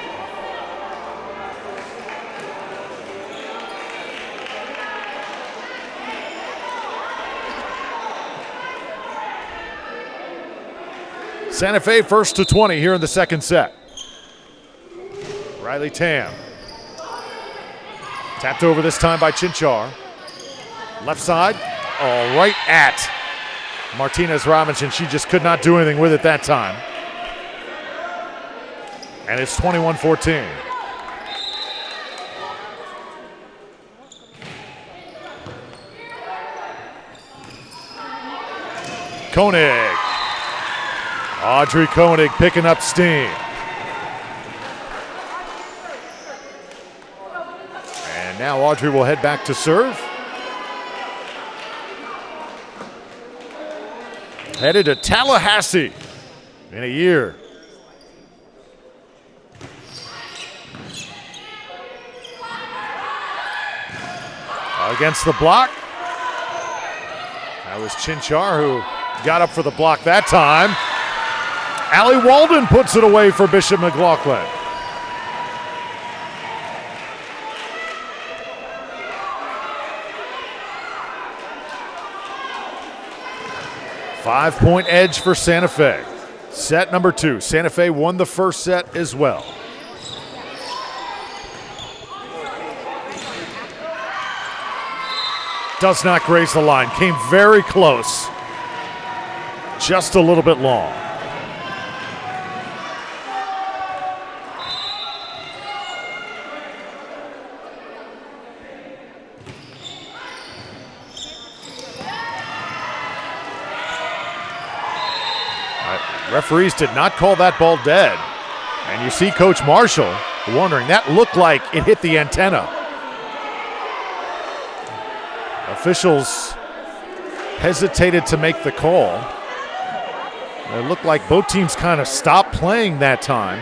Santa Fe first to 20 here in the second set. Riley Tam. Tapped over this time by Chinchar. Left side, all right at Martinez Robinson. She just could not do anything with it that time. And it's 21-14. Koenig. Audrey Koenig picking up steam. And now Audrey will head back to serve. Headed to Tallahassee in a year. Against the block. That was Chinchar who got up for the block that time. Allie Walden puts it away for Bishop McLaughlin. Five-point edge for Santa Fe. Set number 2. Santa Fe won the first set as well. Does not graze the line. Came very close. Just a little bit long. Referees did not call that ball dead. And you see Coach Marshall wondering, that looked like it hit the antenna. Officials hesitated to make the call. It looked like both teams kind of stopped playing that time.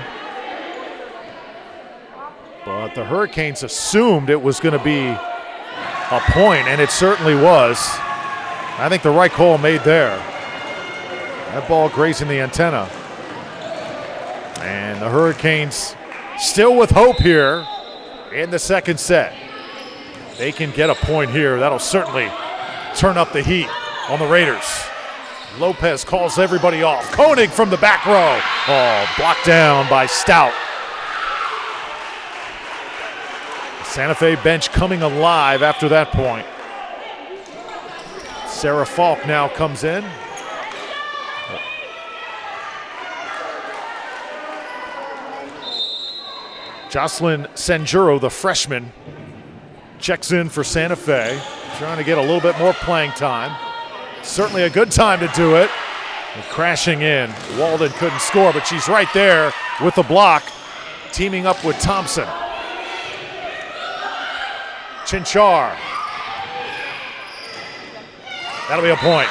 But the Hurricanes assumed it was going to be a point, and it certainly was. I think the right call made there. That ball grazing the antenna. And the Hurricanes still with hope here in the second set. They can get a point here. That'll certainly turn up the heat on the Raiders. Lopez calls everybody off. Koenig from the back row. Oh, blocked down by Stout. The Santa Fe bench coming alive after that point. Sarah Falk now comes in. Jocelyn Sanjuro, the freshman, checks in for Santa Fe, trying to get a little bit more playing time. Certainly a good time to do it. And crashing in. Walden couldn't score, but she's right there with the block, teaming up with Thompson. Chinchar. That'll be a point.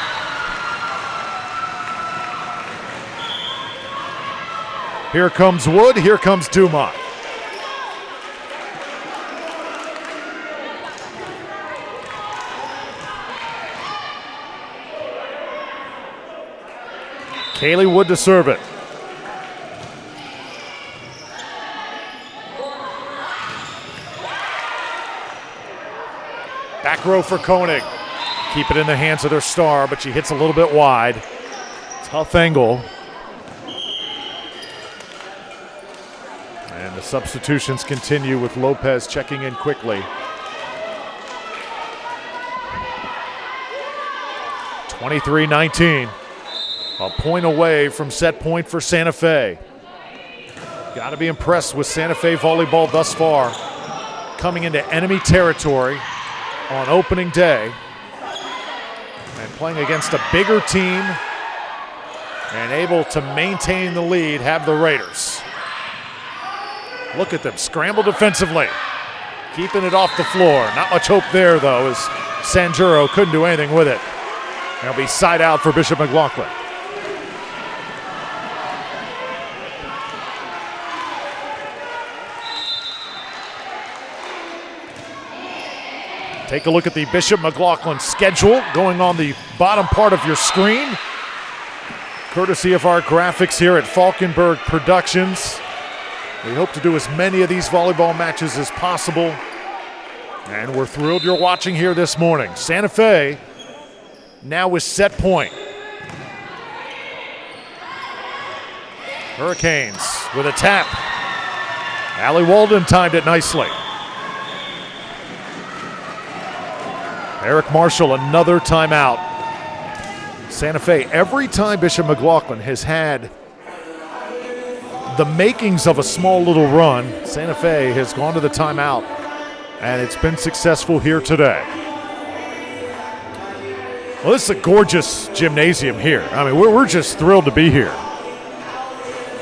Here comes Wood, here comes Dumont. Kaylee Wood to serve it. Back row for Koenig. Keep it in the hands of their star, but she hits a little bit wide. Tough angle. And the substitutions continue with Lopez checking in quickly. 23-19. A point away from set point for Santa Fe. Got to be impressed with Santa Fe volleyball thus far. Coming into enemy territory on opening day and playing against a bigger team and able to maintain the lead have the Raiders. Look at them scramble defensively, keeping it off the floor. Not much hope there though, as Sanjuro couldn't do anything with it. It'll be side out for Bishop McLaughlin. Take a look at the Bishop McLaughlin schedule going on the bottom part of your screen. Courtesy of our graphics here at Falkenberg Productions. We hope to do as many of these volleyball matches as possible. And we're thrilled you're watching here this morning. Santa Fe now with set point. Hurricanes with a tap. Allie Walden timed it nicely. Eric Marshall, another timeout. Santa Fe, every time Bishop McLaughlin has had the makings of a small little run, Santa Fe has gone to the timeout, and it's been successful here today. Well, this is a gorgeous gymnasium here. I mean, we're just thrilled to be here.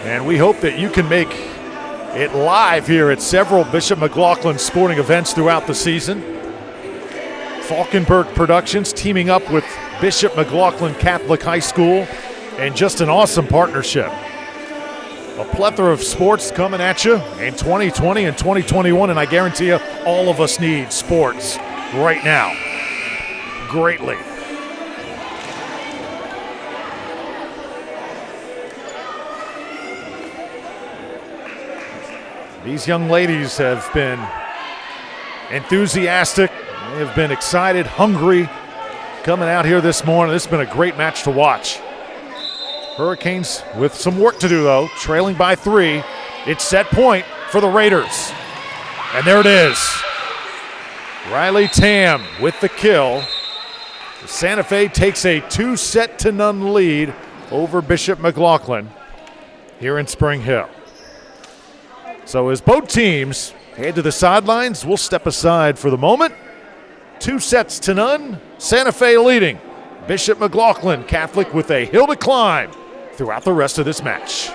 And we hope that you can make it live here at several Bishop McLaughlin sporting events throughout the season. Falkenberg Productions teaming up with Bishop McLaughlin Catholic High School, and just an awesome partnership. A plethora of sports coming at you in 2020 and 2021, and I guarantee you all of us need sports right now greatly. These young ladies have been enthusiastic. They have been excited, hungry, coming out here this morning. This has been a great match to watch. Hurricanes with some work to do, though, trailing by 3. It's set point for the Raiders. And there it is. Riley Tam with the kill. Santa Fe takes a 2-0 lead over Bishop McLaughlin here in Spring Hill. So as both teams head to the sidelines, we'll step aside for the moment. 2-0, Santa Fe leading. Bishop McLaughlin Catholic with a hill to climb throughout the rest of this match.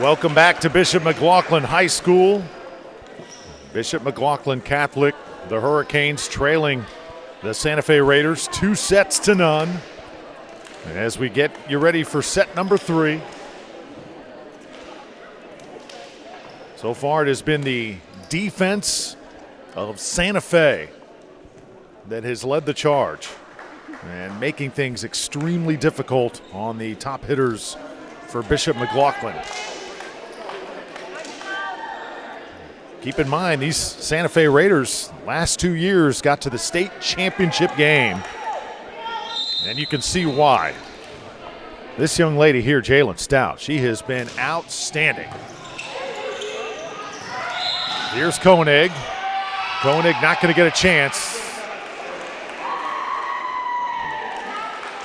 Welcome back to Bishop McLaughlin High School. Bishop McLaughlin Catholic, the Hurricanes trailing the Santa Fe Raiders 2-0. And as we get you ready for set number 3. So far it has been the defense of Santa Fe that has led the charge and making things extremely difficult on the top hitters for Bishop McLaughlin. Keep in mind, these Santa Fe Raiders last 2 years got to the state championship game, and you can see why. This young lady here, Jalen Stout, she has been outstanding. Here's Koenig. Koenig not going to get a chance.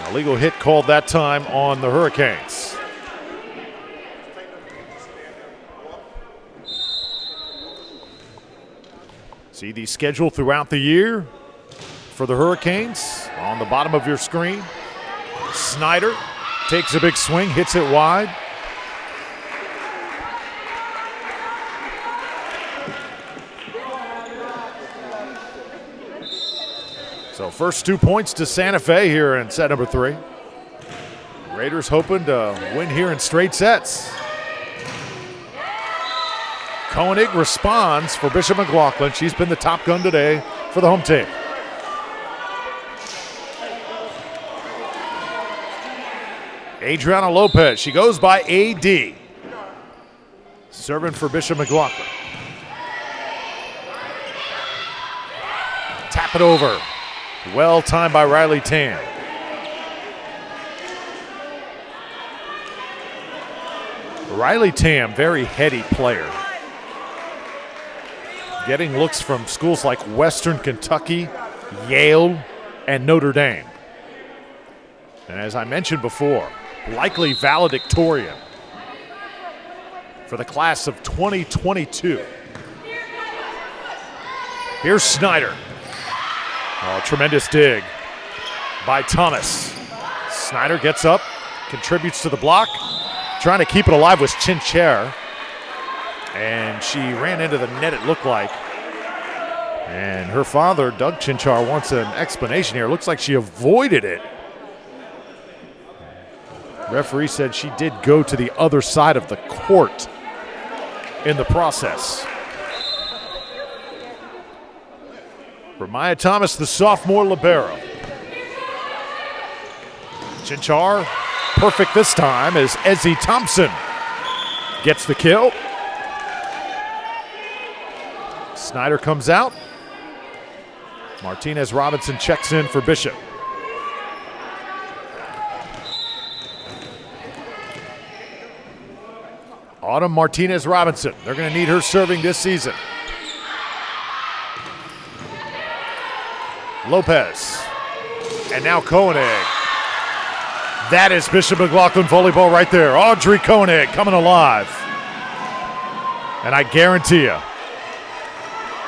A legal hit called that time on the Hurricanes. See the schedule throughout the year for the Hurricanes on the bottom of your screen. Snyder takes a big swing, hits it wide. So first 2 points to Santa Fe here in set number 3. Raiders hoping to win here in straight sets. Koenig responds for Bishop McLaughlin. She's been the top gun today for the home team. Adriana Lopez, she goes by AD. Serving for Bishop McLaughlin. Tap it over. Well timed by Riley Tam. Riley Tam, very heady player. Getting looks from schools like Western Kentucky, Yale, and Notre Dame. And as I mentioned before, likely valedictorian for the class of 2022. Here's Snyder. Oh, tremendous dig by Thomas. Snyder gets up, contributes to the block, trying to keep it alive was Chincher. And she ran into the net, it looked like. And her father, Doug Chinchar, wants an explanation here. It looks like she avoided it. Referee said she did go to the other side of the court in the process. For Maya Thomas, the sophomore libero. Chinchar, perfect this time as Ezzie Thompson gets the kill. Snyder comes out. Martinez Robinson checks in for Bishop. Autumn Martinez Robinson. They're going to need her serving this season. Lopez. And now Koenig. That is Bishop McLaughlin volleyball right there. Audrey Koenig coming alive. And I guarantee you,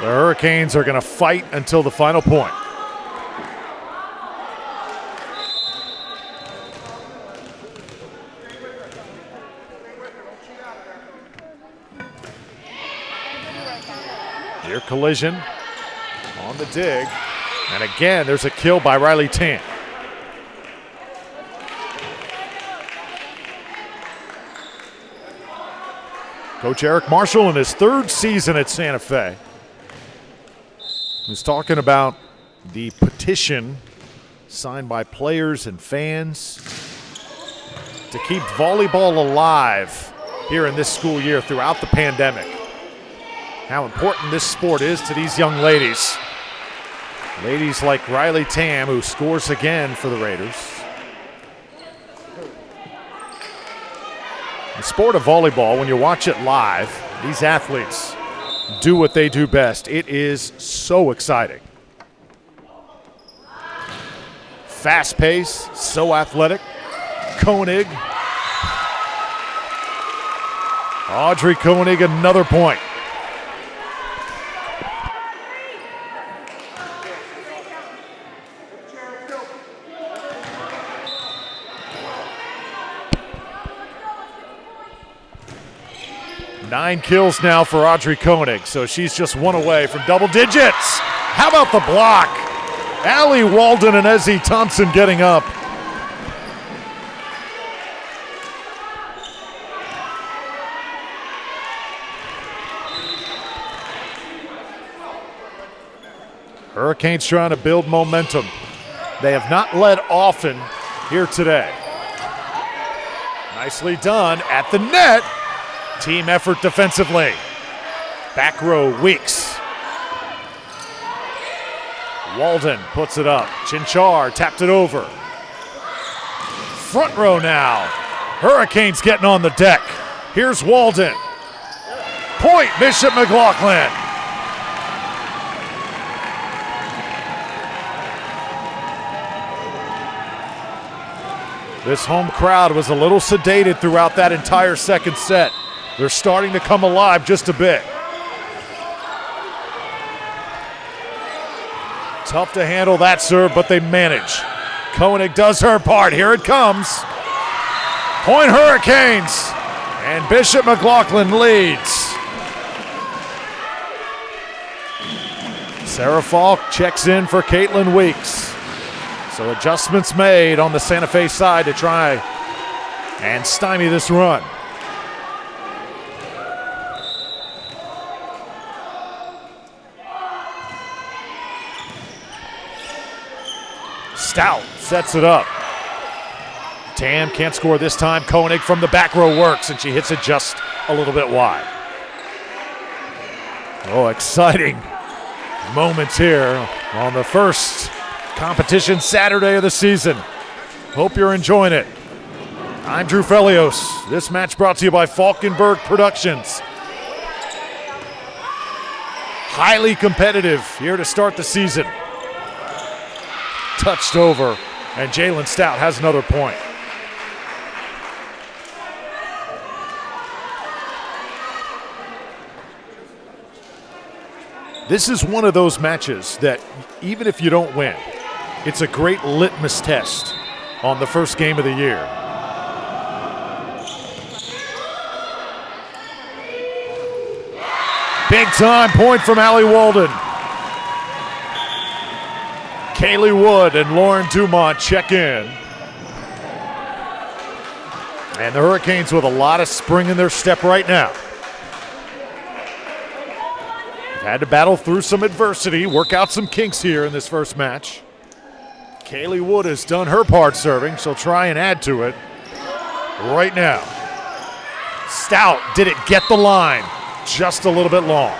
the Hurricanes are going to fight until the final point. Near collision on the dig. And again, there's a kill by Riley Tan. Coach Eric Marshall in his 3rd season at Santa Fe was talking about the petition signed by players and fans to keep volleyball alive here in this school year throughout the pandemic. How important this sport is to these young ladies. Ladies like Riley Tam, who scores again for the Raiders. The sport of volleyball, when you watch it live, these athletes do what they do best. It is so exciting. Fast pace, so athletic. Koenig. Audrey Koenig, another point. 9 kills now for Audrey Koenig, so she's just 1 away from double digits. How about the block? Allie Walden and Ezzie Thompson getting up. Hurricanes trying to build momentum. They have not led often here today. Nicely done at the net. Team effort defensively. Back row, Weeks. Walden puts it up. Chinchar tapped it over. Front row now. Hurricanes getting on the deck. Here's Walden. Point, Bishop McLaughlin. This home crowd was a little sedated throughout that entire second set. They're starting to come alive just a bit. Tough to handle that serve, but they manage. Koenig does her part. Here it comes. Point Hurricanes. And Bishop McLaughlin leads. Sarah Falk checks in for Caitlin Weeks. So adjustments made on the Santa Fe side to try and stymie this run. Stout sets it up. Tam can't score this time. Koenig from the back row works, and she hits it just a little bit wide. Oh, exciting moments here on the first competition Saturday of the season. Hope you're enjoying it. I'm Drew Felios. This match brought to you by Falkenberg Productions. Highly competitive here to start the season. Touched over, and Jalen Stout has another point. This is one of those matches that even if you don't win, it's a great litmus test on the first game of the year. Big time point from Allie Walden. Kaylee Wood and Lauren Dumont check in. And the Hurricanes with a lot of spring in their step right now. Had to battle through some adversity, work out some kinks here in this first match. Kaylee Wood has done her part serving. She'll try and add to it right now. Stout did it get the line, just a little bit long.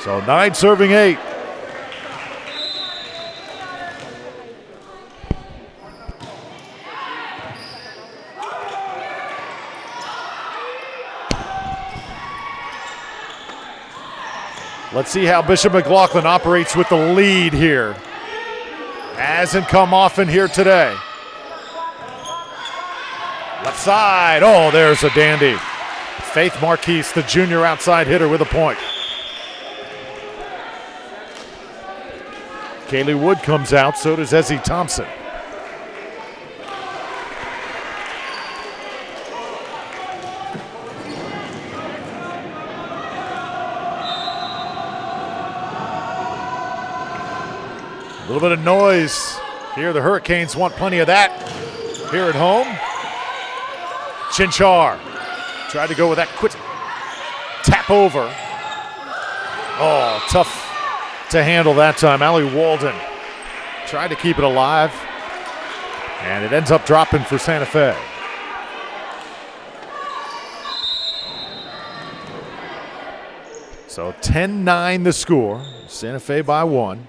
So 9 serving 8. Let's see how Bishop McLaughlin operates with the lead here. Hasn't come often here today. Left side, oh, there's a dandy. Faith Marquise, the junior outside hitter with a point. Kaylee Wood comes out, so does Ezzie Thompson. A little bit of noise here. The Hurricanes want plenty of that here at home. Chinchar tried to go with that quick tap over. Oh, tough to handle that time. Allie Walden tried to keep it alive, and it ends up dropping for Santa Fe. So 10-9 the score. Santa Fe by 1.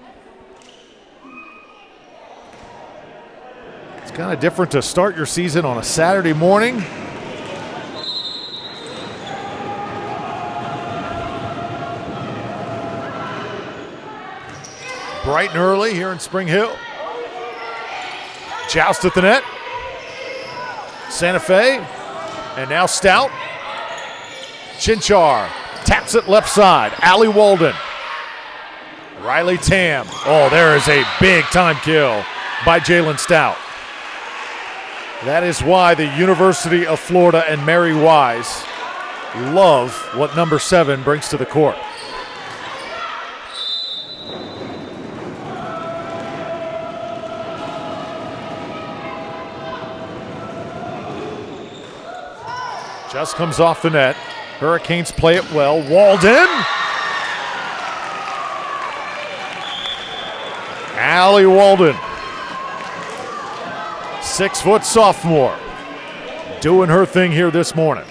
It's kind of different to start your season on a Saturday morning. Bright and early here in Spring Hill. Joust at the net. Santa Fe, and now Stout. Chinchar taps it left side. Allie Walden. Riley Tam. Oh, there is a big time kill by Jalen Stout. That is why the University of Florida and Mary Wise love what number 7 brings to the court. Just comes off the net. Hurricanes play it well. Walden. Allie Walden. 6-foot sophomore. Doing her thing here this morning.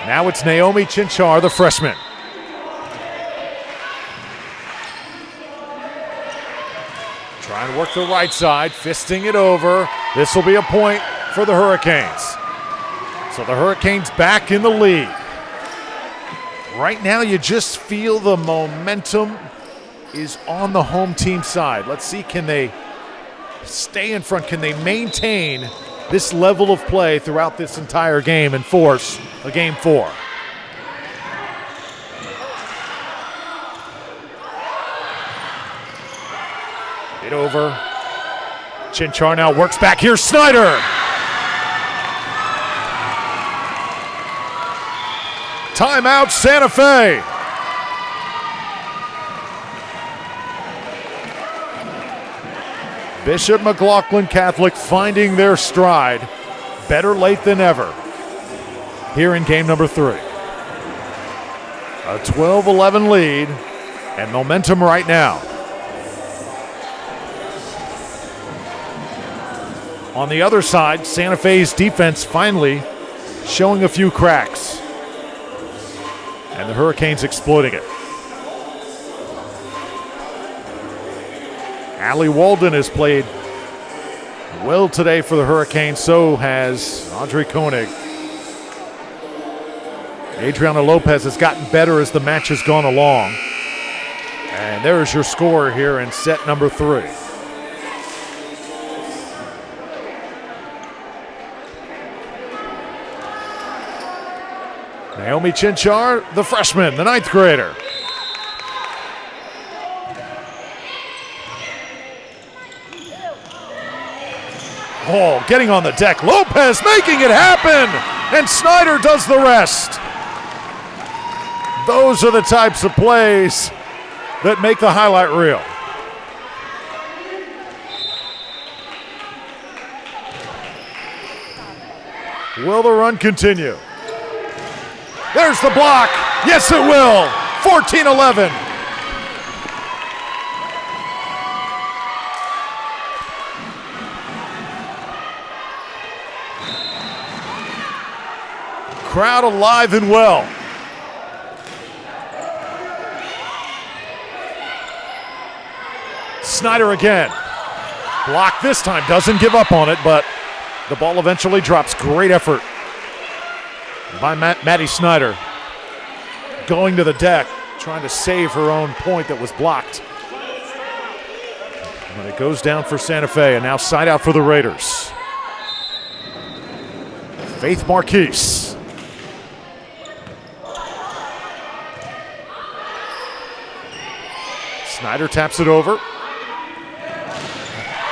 Now it's Naomi Chinchar, the freshman. Trying to work the right side, fisting it over. This will be a point for the Hurricanes. So the Hurricanes back in the lead. Right now you just feel the momentum is on the home team side. Let's see, can they stay in front? Can they maintain this level of play throughout this entire game and force a game 4? It over. Chinchar now works back. Here's Snyder. Timeout, Santa Fe. Bishop McLaughlin Catholic finding their stride. Better late than ever here in game number 3. A 12-11 lead and momentum right now. On the other side, Santa Fe's defense finally showing a few cracks. And the Hurricanes exploiting it. Allie Walden has played well today for the Hurricanes. So has Audrey Koenig. Adriana Lopez has gotten better as the match has gone along. And there's your score here in set number 3. Naomi Chinchar, the freshman, the 9th grader. Oh, getting on the deck. Lopez making it happen, and Snyder does the rest. Those are the types of plays that make the highlight reel. Will the run continue? There's the block. Yes, it will. 14-11. Crowd alive and well. Snyder again. Block this time. Doesn't give up on it, but the ball eventually drops. Great effort by Maddie Snyder, going to the deck, trying to save her own point that was blocked. And it goes down for Santa Fe, and now side out for the Raiders. Faith Marquise. Snyder taps it over.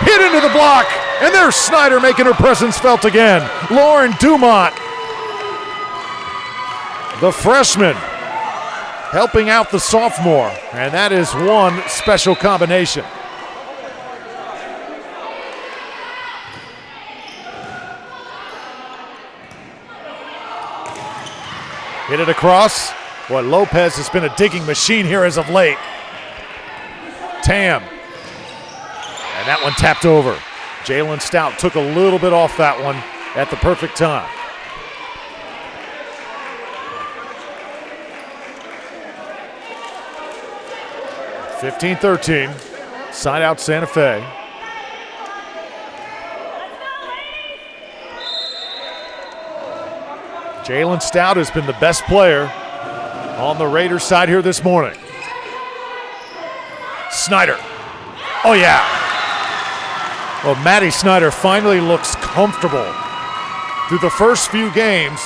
Hit into the block, and there's Snyder making her presence felt again. Lauren Dumont, the freshman, helping out the sophomore, and that is one special combination. Hit it across. Boy, Lopez has been a digging machine here as of late. Tam, and that one tapped over. Jalen Stout took a little bit off that one at the perfect time. (15-13), side out Santa Fe. Jalen Stout has been the best player on the Raiders side here this morning. Snyder. Oh, yeah. Well, Maddie Snyder finally looks comfortable. Through the first few games,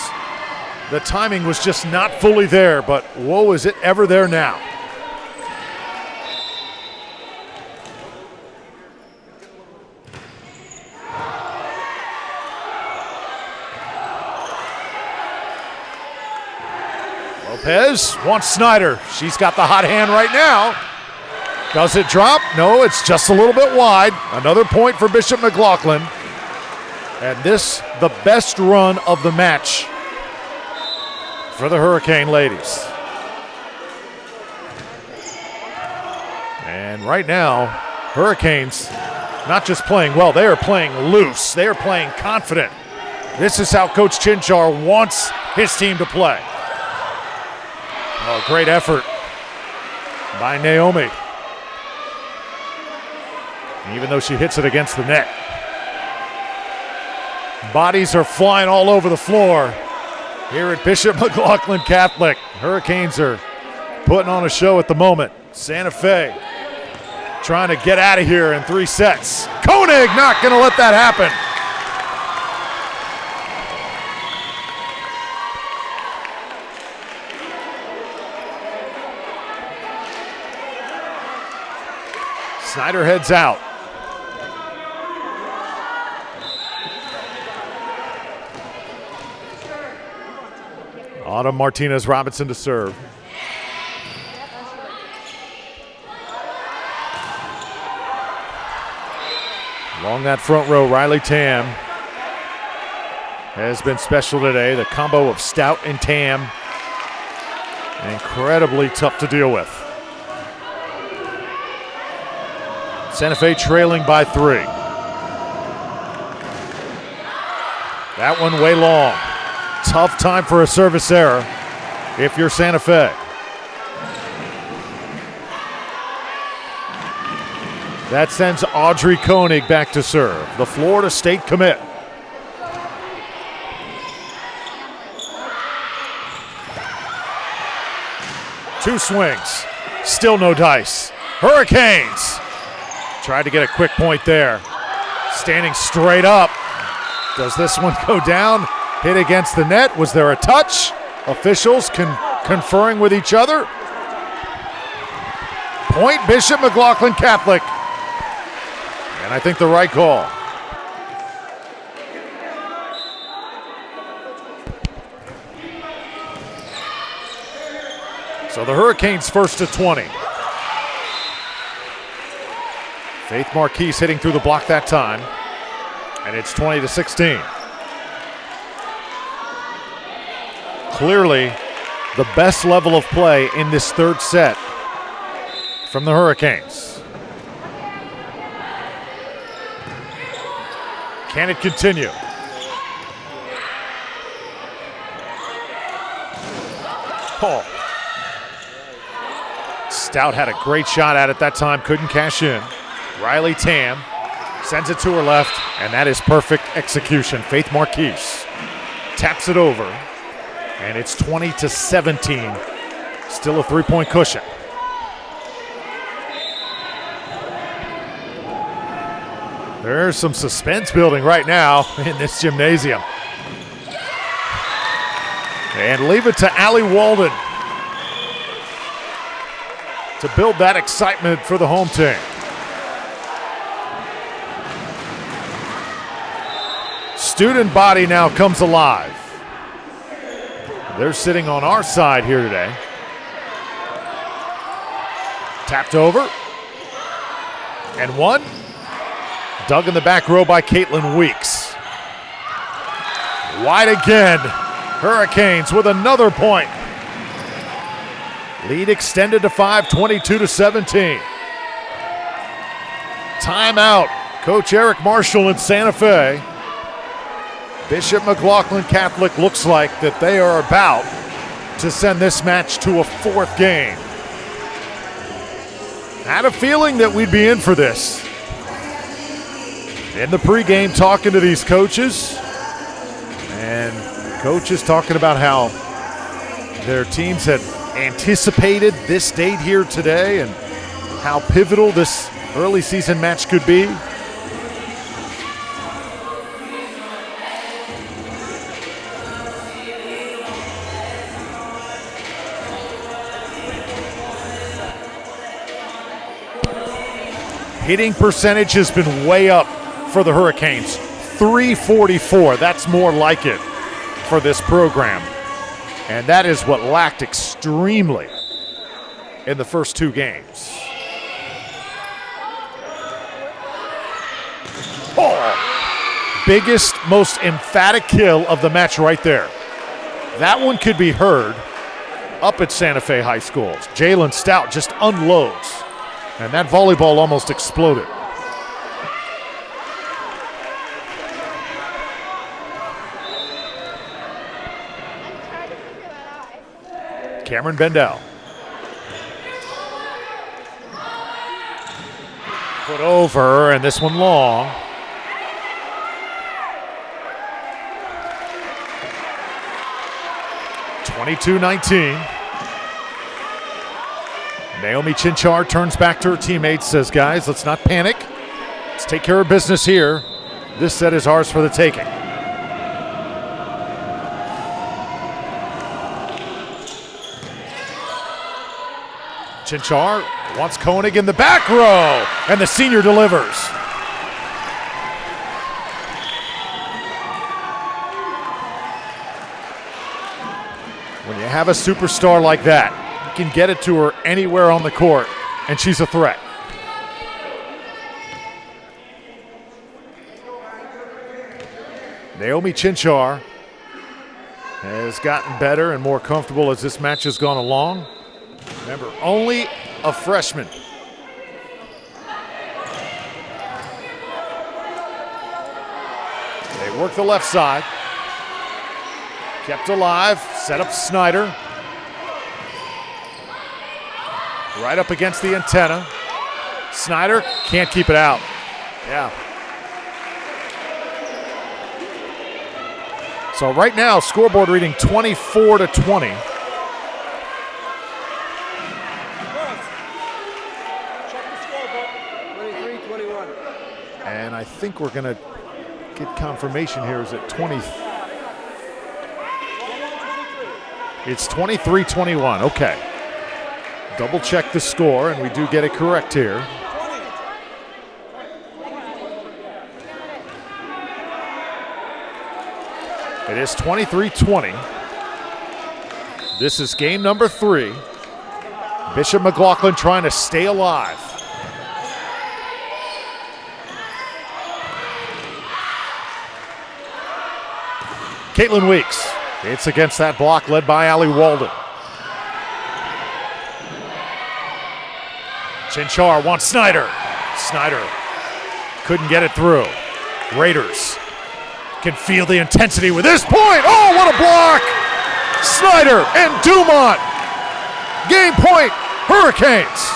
the timing was just not fully there, but whoa, is it ever there now. Lopez wants Snyder. She's got the hot hand right now. Does it drop? No, it's just a little bit wide. Another point for Bishop McLaughlin. And this, the best run of the match for the Hurricane ladies. And right now, Hurricanes not just playing well, they are playing loose. They are playing confident. This is how Coach Chinchar wants his team to play. Oh, great effort by Naomi. Even though she hits it against the net. Bodies are flying all over the floor here at Bishop McLaughlin Catholic. Hurricanes are putting on a show at the moment. Santa Fe trying to get out of here in 3 sets. Koenig not going to let that happen. Snyder heads out. Autumn Martinez Robinson to serve. Along that front row, Riley Tam has been special today. The combo of Stout and Tam, incredibly tough to deal with. Santa Fe trailing by 3. That one way long. Tough time for a service error if you're Santa Fe. That sends Audrey Koenig back to serve, the Florida State commit. Two swings, still no dice. Hurricanes tried to get a quick point there. Standing straight up. Does this one go down? Hit against the net. Was there a touch? Officials conferring with each other. Point Bishop McLaughlin Catholic. And I think the right call. So the Hurricanes first to 20. Faith Marquise hitting through the block that time. And it's 20-16. Clearly the best level of play in this third set from the Hurricanes. Can it continue? Oh. Stout had a great shot at it that time, couldn't cash in. Riley Tam sends it to her left, and that is perfect execution. Faith Marquise taps it over, and it's 20-17. Still a three-point cushion. There's some suspense building right now in this gymnasium. And leave it to Allie Walden to build that excitement for the home team. Student body now comes alive. They're sitting on our side here today. Tapped over. And one. Dug in the back row by Caitlin Weeks. Wide again. Hurricanes with another point. Lead extended to 5, 22-17. Timeout. Coach Eric Marshall in Santa Fe. Bishop McLaughlin Catholic looks like that they are about to send this match to a fourth game. Had a feeling that we'd be in for this. In the pregame, talking to these coaches, and coaches talking about how their teams had anticipated this date here today and how pivotal this early season match could be. Hitting percentage has been way up for the Hurricanes. 344, that's more like it for this program. And that is what lacked extremely in the first two games. Oh, biggest, most emphatic kill of the match right there. That one could be heard up at Santa Fe High School. Jalen Stout just unloads, and that volleyball almost exploded. Cameron Bendel. Put over, and this one long. (22-19). Naomi Chinchar turns back to her teammates, says, guys, let's not panic. Let's take care of business here. This set is ours for the taking. Chinchar wants Koenig in the back row, and the senior delivers. When you have a superstar like that, you can get it to her anywhere on the court, and she's a threat. Naomi Chinchar has gotten better and more comfortable as this match has gone along. Remember, only a freshman. They work the left side. Kept alive, set up Snyder. Right up against the antenna. Snyder can't keep it out. Yeah. So right now, scoreboard reading 24-20. And I think we're going to get confirmation here. Is it 20? It's 23-21. Okay. Double check the score, and we do get it correct here. It is 23-20. This is game number 3. Bishop McLaughlin trying to stay alive. Caitlin Weeks. It's against that block led by Allie Walden. Chinchar wants Snyder. Snyder couldn't get it through. Raiders can feel the intensity with this point. Oh, what a block! Snyder and Dumont. Game point, Hurricanes.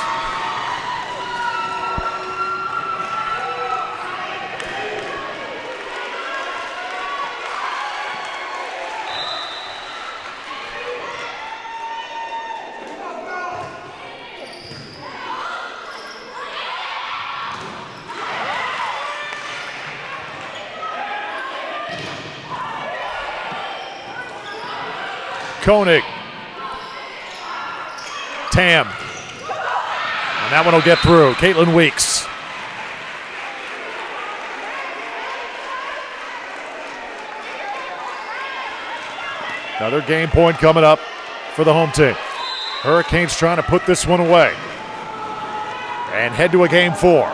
Koenig. Tam. And that one will get through. Caitlin Weeks. Another game point coming up for the home team. Hurricanes trying to put this one away and head to a game 4.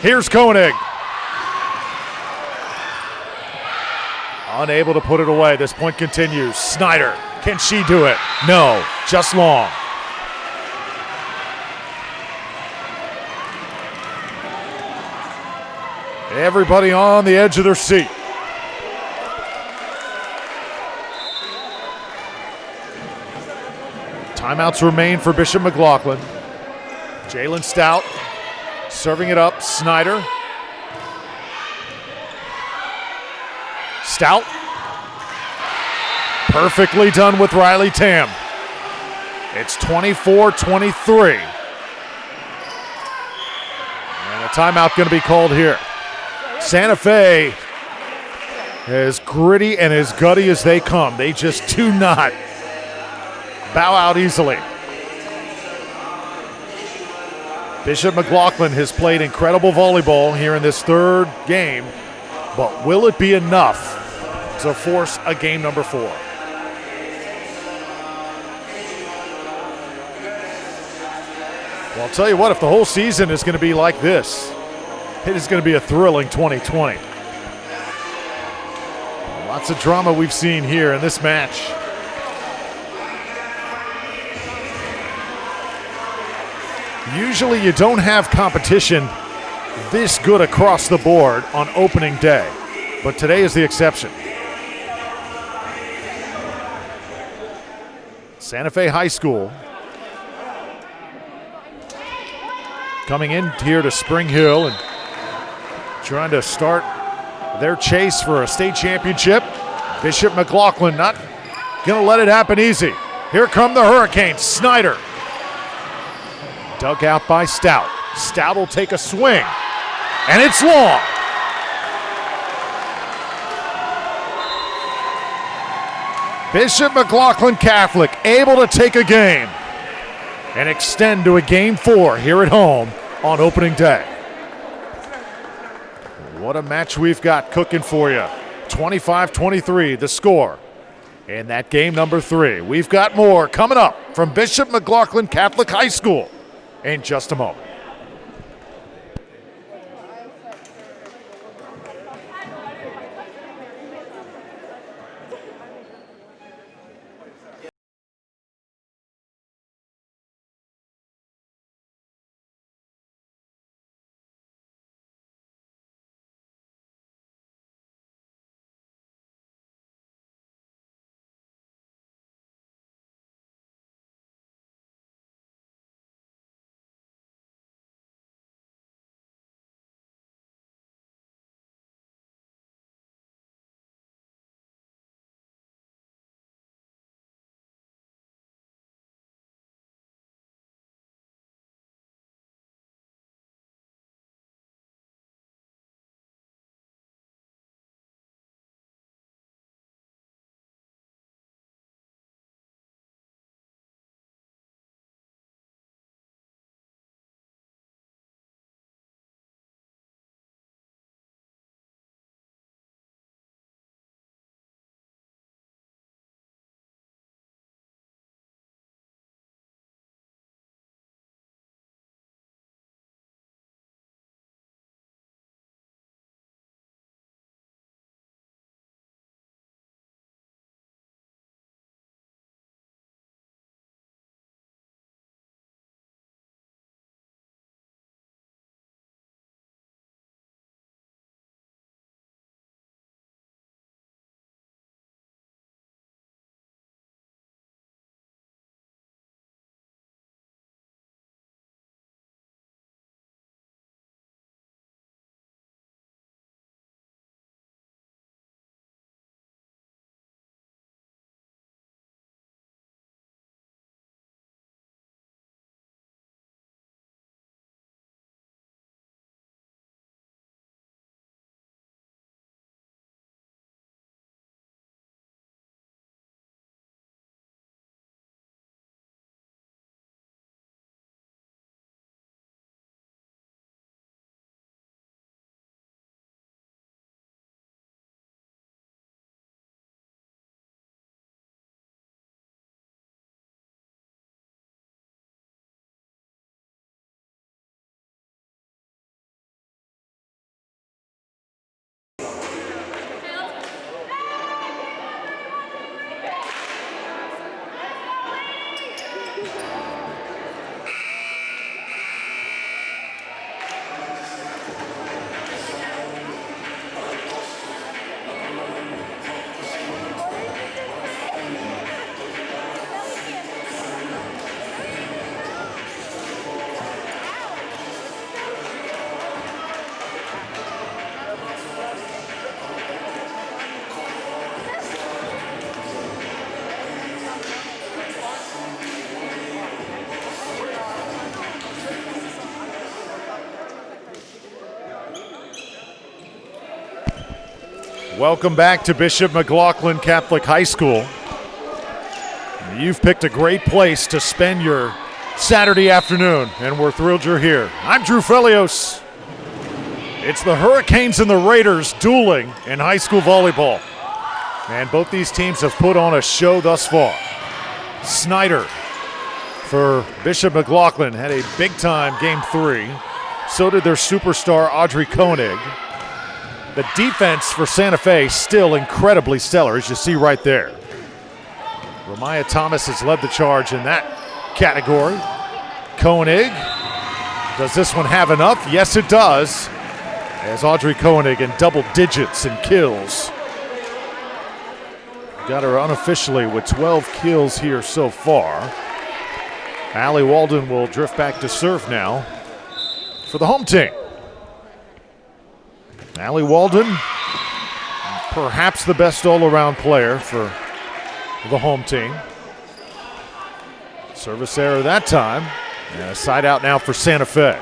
Here's Koenig. Unable to put it away. This point continues. Snyder, can she do it? No, just long. Everybody on the edge of their seat. Timeouts remain for Bishop McLaughlin. Jalen Stout serving it up. Snyder. Stout. Perfectly done with Riley Tam. It's 24-23. And a timeout going to be called here. Santa Fe, as gritty and as gutty as they come, they just do not bow out easily. Bishop McLaughlin has played incredible volleyball here in this third game, but will it be enough to force a game number 4? Well, I'll tell you what, if the whole season is going to be like this, it is going to be a thrilling 2020. Lots of drama we've seen here in this match. Usually you don't have competition this good across the board on opening day, but today is the exception. Santa Fe High School coming in here to Spring Hill and trying to start their chase for a state championship. Bishop McLaughlin not gonna let it happen easy. Here come the Hurricanes. Snyder. Dug out by Stout. Stout will take a swing, and it's long. Bishop McLaughlin Catholic able to take a game and extend to a game 4 here at home on opening day. What a match we've got cooking for you. 25-23 the score in that game number 3. We've got more coming up from Bishop McLaughlin Catholic High School in just a moment. Welcome back to Bishop McLaughlin Catholic High School. You've picked a great place to spend your Saturday afternoon, and we're thrilled you're here. I'm Drew Felios. It's the Hurricanes and the Raiders dueling in high school volleyball. And both these teams have put on a show thus far. Snyder for Bishop McLaughlin had a big-time game 3. So did their superstar Audrey Koenig. The defense for Santa Fe still incredibly stellar, as you see right there. Ramaya Thomas has led the charge in that category. Koenig, does this one have enough? Yes, it does. As Audrey Koenig in double digits in kills. Got her unofficially with 12 kills here so far. Allie Walden will drift back to serve now for the home team. Allie Walden, perhaps the best all-around player for the home team. Service error that time. And a side out now for Santa Fe.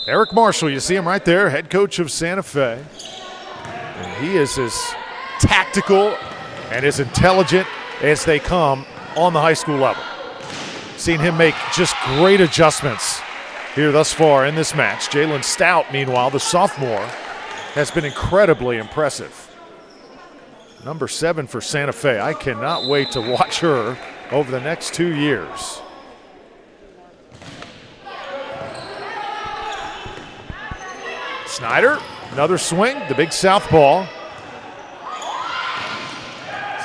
Eric Marshall, you see him right there, head coach of Santa Fe. And he is as tactical and as intelligent as they come on the high school level. Seen him make just great adjustments here thus far in this match. Jalen Stout, meanwhile, the sophomore, has been incredibly impressive. Number 7 for Santa Fe. I cannot wait to watch her over the next 2 years. Snyder, another swing, the big southpaw.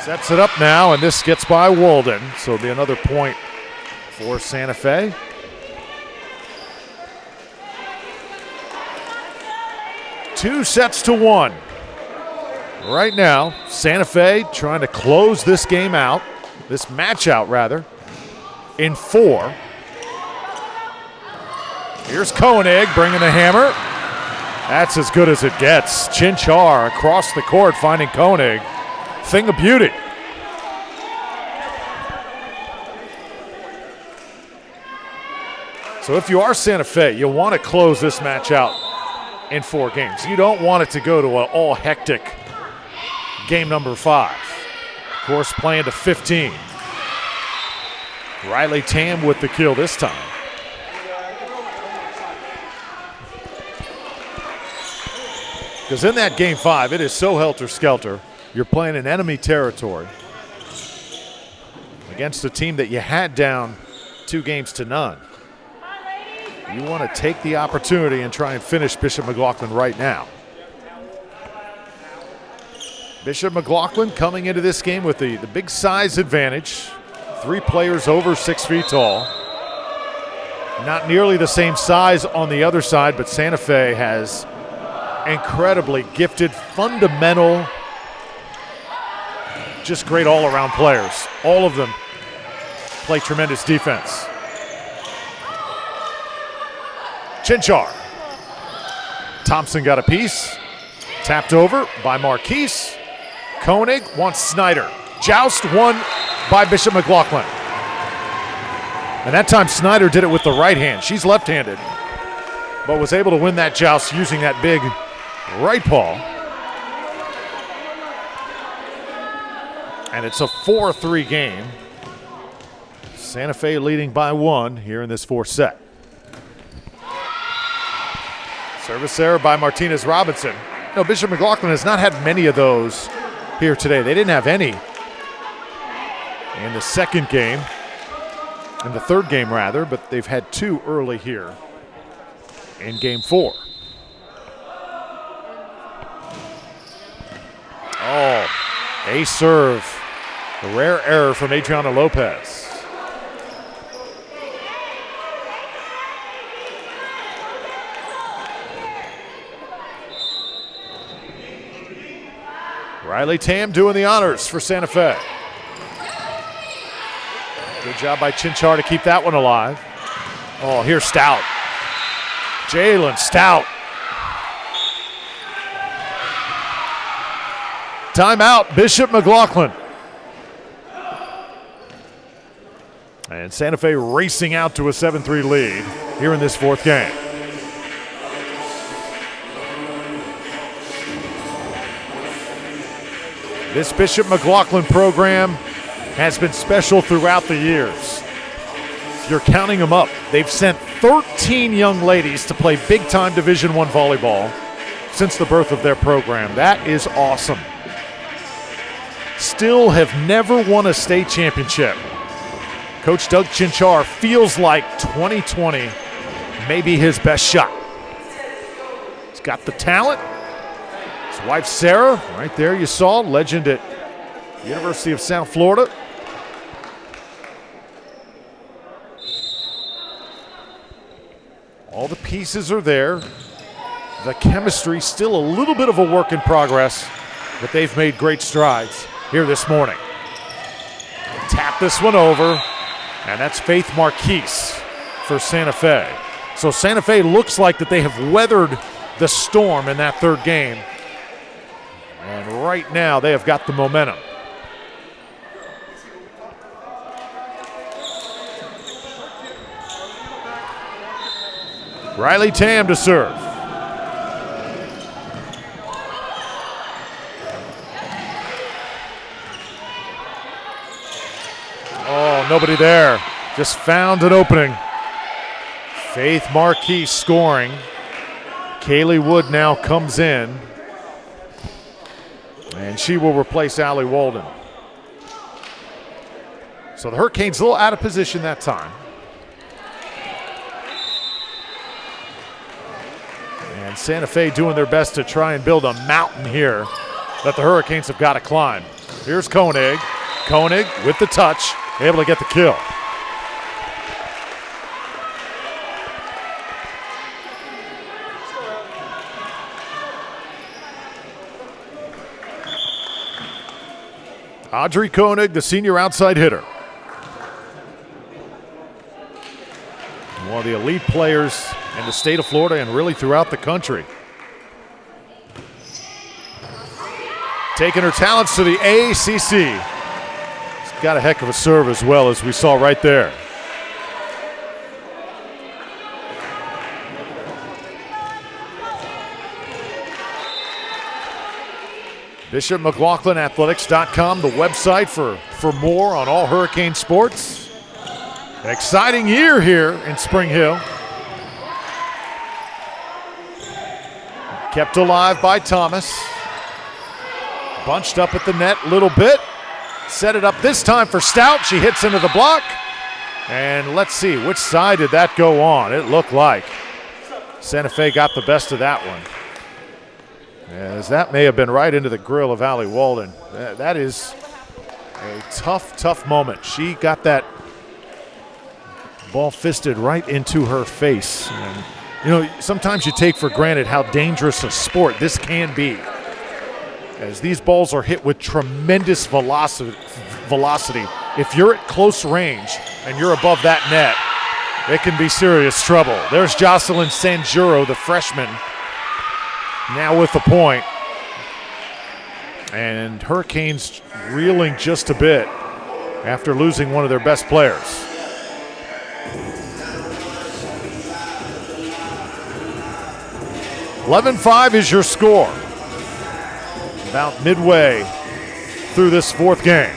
Sets it up now, and this gets by Walden. So it'll be another point for Santa Fe. Two sets to 1. Right now, Santa Fe trying to close this game out, this match out rather, in 4. Here's Koenig bringing the hammer. That's as good as it gets. Chinchar across the court finding Koenig. Thing of beauty. So if you are Santa Fe, you want to close this match out in 4 games. You don't want it to go to an all hectic game number 5. Of course, playing to 15. Riley Tam with the kill this time. Because in that game 5, it is so helter-skelter. You're playing in enemy territory against a team that you had down 2 games to none. You want to take the opportunity and try and finish Bishop McLaughlin right now. Bishop McLaughlin coming into this game with the big size advantage. 3 players over 6 feet tall. Not nearly the same size on the other side, but Santa Fe has incredibly gifted, fundamental, just great all-around players. All of them play tremendous defense. Chinchar. Thompson got a piece. Tapped over by Marquise. Koenig wants Snyder. Joust won by Bishop McLaughlin. And that time Snyder did it with the right hand. She's left-handed, but was able to win that joust using that big right paw. And it's a 4-3 game. Santa Fe leading by 1 here in this 4th set. Service error by Martinez Robinson. No, Bishop McLaughlin has not had many of those here today. They didn't have any in the second game, in the third game rather, but they've had 2 early here in game 4. Oh, a serve. A rare error from Adriana Lopez. Riley Tam doing the honors for Santa Fe. Good job by Chinchar to keep that one alive. Oh, here's Stout. Jalen Stout. Timeout, Bishop McLaughlin. And Santa Fe racing out to a 7-3 lead here in this 4th game. This Bishop McLaughlin program has been special throughout the years. you're counting them up, they've sent 13 young ladies to play big-time Division I volleyball since the birth of their program. That is awesome. Still have never won a state championship. Coach Doug Chinchar feels like 2020 may be his best shot. He's got the talent. His wife Sarah, right there you saw, legend at University of South Florida. All the pieces are there. The chemistry still a little bit of a work in progress, but they've made great strides here this morning. Tap this one over, and that's Faith Marquise for Santa Fe. So Santa Fe looks like that they have weathered the storm in that third game. And right now they have got the momentum. Riley Tam to serve. Oh, nobody there. Just found an opening. Faith Marquis scoring. Kaylee Wood now comes in. And she will replace Allie Walden. So the Hurricanes a little out of position that time. And Santa Fe doing their best to try and build a mountain here that the Hurricanes have got to climb. Here's Koenig. Koenig with the touch, able to get the kill. Audrey Koenig, the senior outside hitter. One of the elite players in the state of Florida and really throughout the country. Taking her talents to the AACC. She's got a heck of a serve as well, as we saw right there. BishopMcLaughlinAthletics.com, the website for more on all Hurricane sports. An exciting year here in Spring Hill. Kept alive by Thomas. Bunched up at the net a little bit. Set it up this time for Stout. She hits into the block. And let's see, which side did that go on? It looked like Santa Fe got the best of that one, as that may have been right into the grill of Allie Walden. That is a tough, tough moment. She got that ball fisted right into her face. And, you know, sometimes you take for granted how dangerous a sport this can be, as these balls are hit with tremendous velocity. If you're at close range and you're above that net, it can be serious trouble. There's Jocelyn Sanjuro, the freshman, now with the point. And Hurricanes reeling just a bit after losing one of their best players. "11-5 is your score. About midway through this fourth game.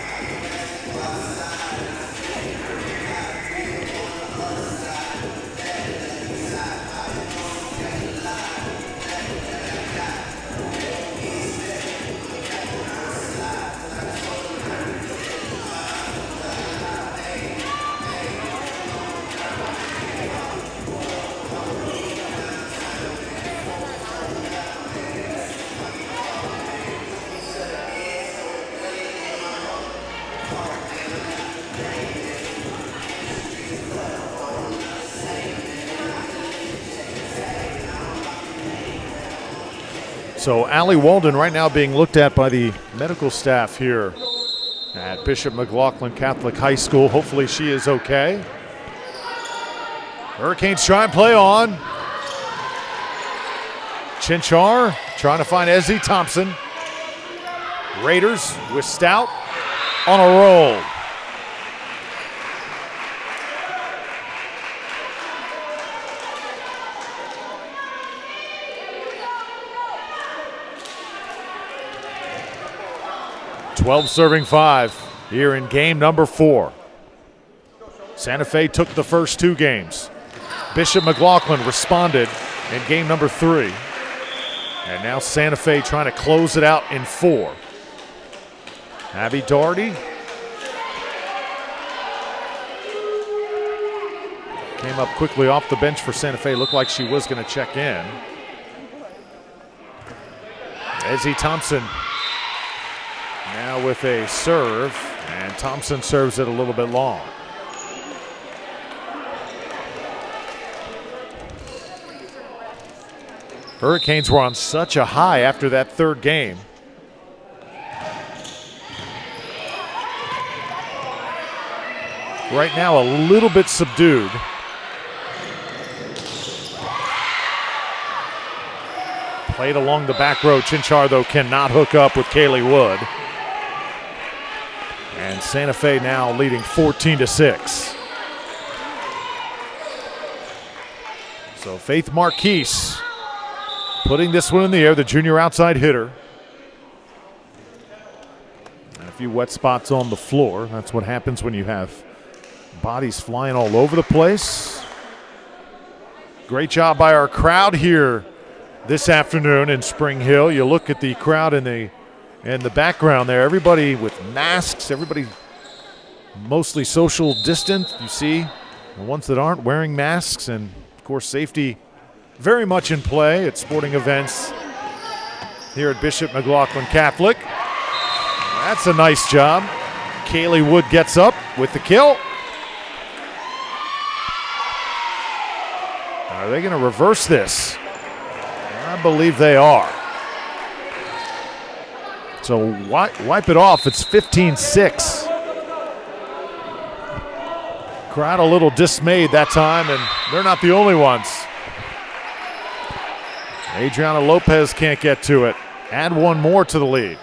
So Allie Walden right now being looked at by the medical staff here at Bishop McLaughlin Catholic High School. Hopefully she is okay. Hurricanes try and play on. Chinchar trying to find Ezzie Thompson. Raiders with Stout on a roll. "12 serving 5 here in game number 4. Santa Fe took the first 2 games. Bishop McLaughlin responded in game number 3. And now Santa Fe trying to close it out in 4. Abby Doherty came up quickly off the bench for Santa Fe. Looked like she was going to check in. Ezzie Thompson now with a serve, and Thompson serves it a little bit long. Hurricanes were on such a high after that 3rd game. Right now a little bit subdued. Played along the back row. Chinchar, though, cannot hook up with Kaylee Wood. And Santa Fe now leading 14-6. So Faith Marquise putting this one in the air, the junior outside hitter. And a few wet spots on the floor. That's what happens when you have bodies flying all over the place. Great job by our crowd here this afternoon in Spring Hill. You look at the crowd in the background there. Everybody with masks, everybody mostly social distance. You see the ones that aren't wearing masks, and of course safety very much in play at sporting events here at Bishop McLaughlin Catholic. That's a nice job. Kaylee Wood gets up with the kill. Are they going to reverse this? I believe they are. So wipe it off. It's 15-6. Crowd a little dismayed that time, and they're not the only ones. Adriana Lopez can't get to it. Add one more to the lead.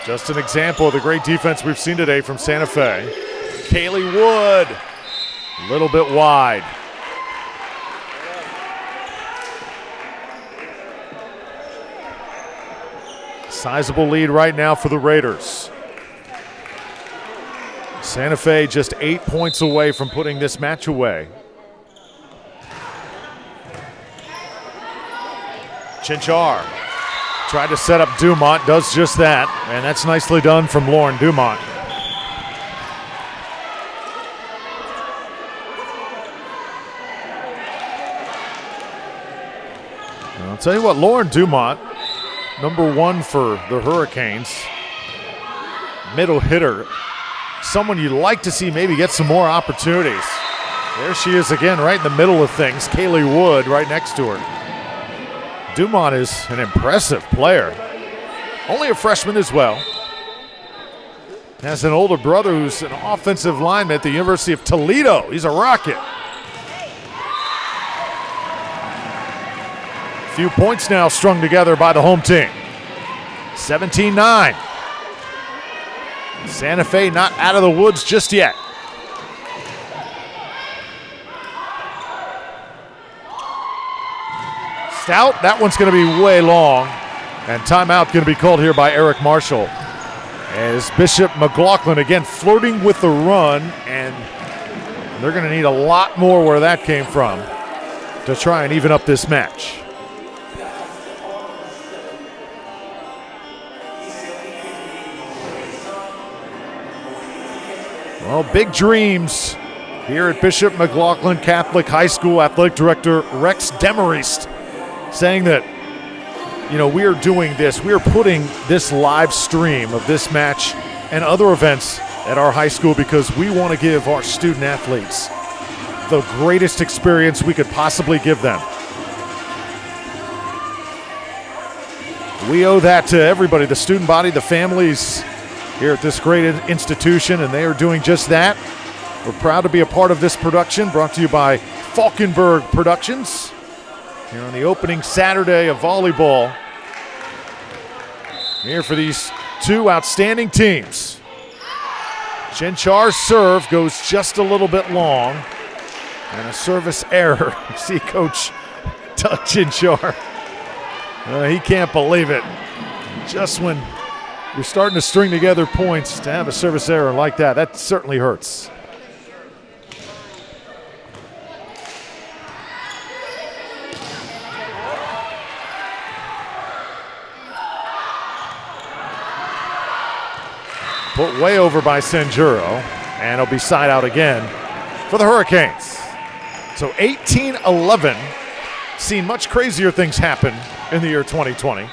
Just an example of the great defense we've seen today from Santa Fe. Kaylee Wood, a little bit wide. Sizable lead right now for the Raiders. Santa Fe just 8 points away from putting this match away. Chinchar tried to set up Dumont, does just that, and that's nicely done from Lauren Dumont. I'll tell you what, Lauren Dumont, #1 for the Hurricanes, middle hitter, someone you'd like to see maybe get some more opportunities. There she is again, right in the middle of things. Kaylee Wood right next to her. Dumont is an impressive player. Only a freshman as well. Has an older brother who's an offensive lineman at the University of Toledo. He's a rocket. A few points now strung together by the home team. 17-9. Santa Fe not out of the woods just yet. Stout, that one's going to be way long. And timeout going to be called here by Eric Marshall. As Bishop McLaughlin again flirting with the run, and they're going to need a lot more where that came from to try and even up this match. Well, big dreams here at Bishop McLaughlin Catholic High School. Athletic Director Rex Demarest saying that, you know, we are doing this. We are putting this live stream of this match and other events at our high school because we want to give our student athletes the greatest experience we could possibly give them. We owe that to everybody, the student body, the families here at this great institution, and they are doing just that. We're proud to be a part of this production brought to you by Falkenberg Productions here on the opening Saturday of volleyball. Here for these two outstanding teams. Chinchar's serve goes just a little bit long, and a service error. You see Coach Doug Chinchar. He can't believe it. Just when you're starting to string together points, to have a service error like that, that certainly hurts. Put way over by Sanjuro, and it'll be side out again for the Hurricanes. So 18-11, seen much crazier things happen in the year 2020.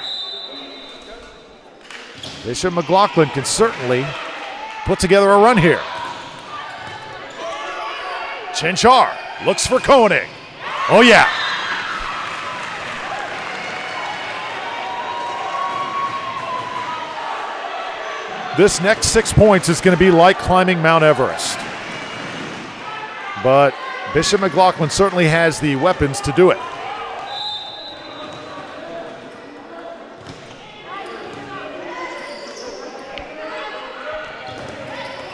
Bishop McLaughlin can certainly put together a run here. Chinchar looks for Koenig. Oh yeah. This next 6 points is going to be like climbing Mount Everest. But Bishop McLaughlin certainly has the weapons to do it.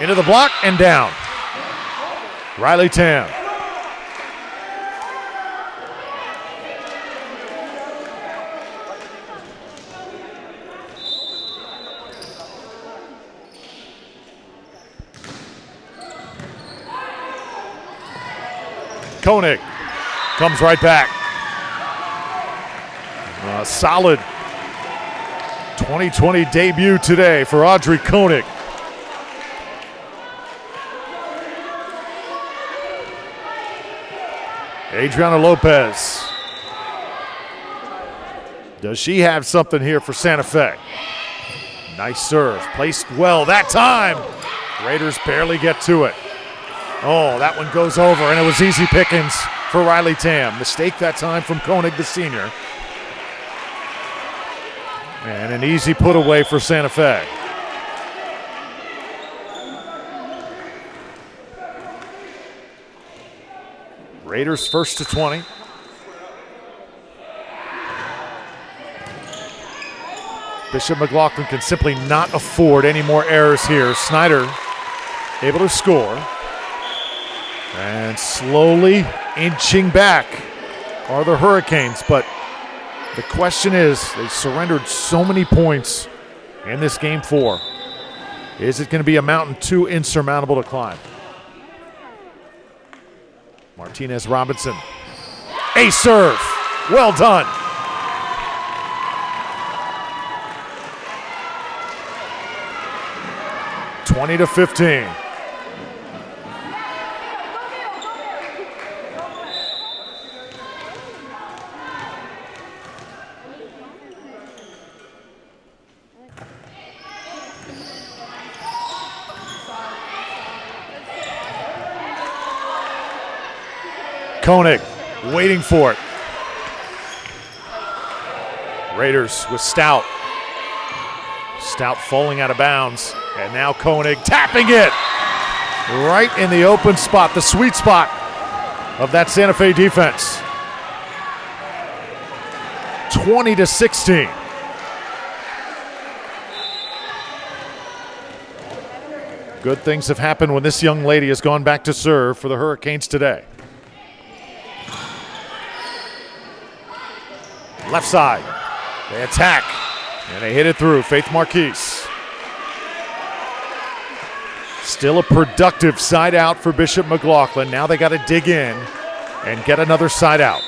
Into the block and down. Riley Tam. Koenig comes right back. A solid 2020 debut today for Audrey Koenig. Adriana Lopez. Does she have something here for Santa Fe? Nice serve, placed well that time. Raiders barely get to it. Oh, that one goes over, and it was easy pickings for Riley Tam. Mistake that time from Koenig, the senior. And an easy put away for Santa Fe. Raiders first to 20. Bishop McLaughlin can simply not afford any more errors here. Snyder able to score. And slowly inching back are the Hurricanes. But the question is, they surrendered so many points in this game 4. Is it going to be a mountain too insurmountable to climb? Martinez Robinson. A serve. Well done. (20-15). Koenig waiting for it. Raiders with Stout. Stout falling out of bounds. And now Koenig tapping it right in the open spot, the sweet spot of that Santa Fe defense. 20-16. Good things have happened when this young lady has gone back to serve for the Hurricanes today. Left side, they attack, and they hit it through. Faith Marquise. Still a productive side out for Bishop McLaughlin. Now they got to dig in and get another side out.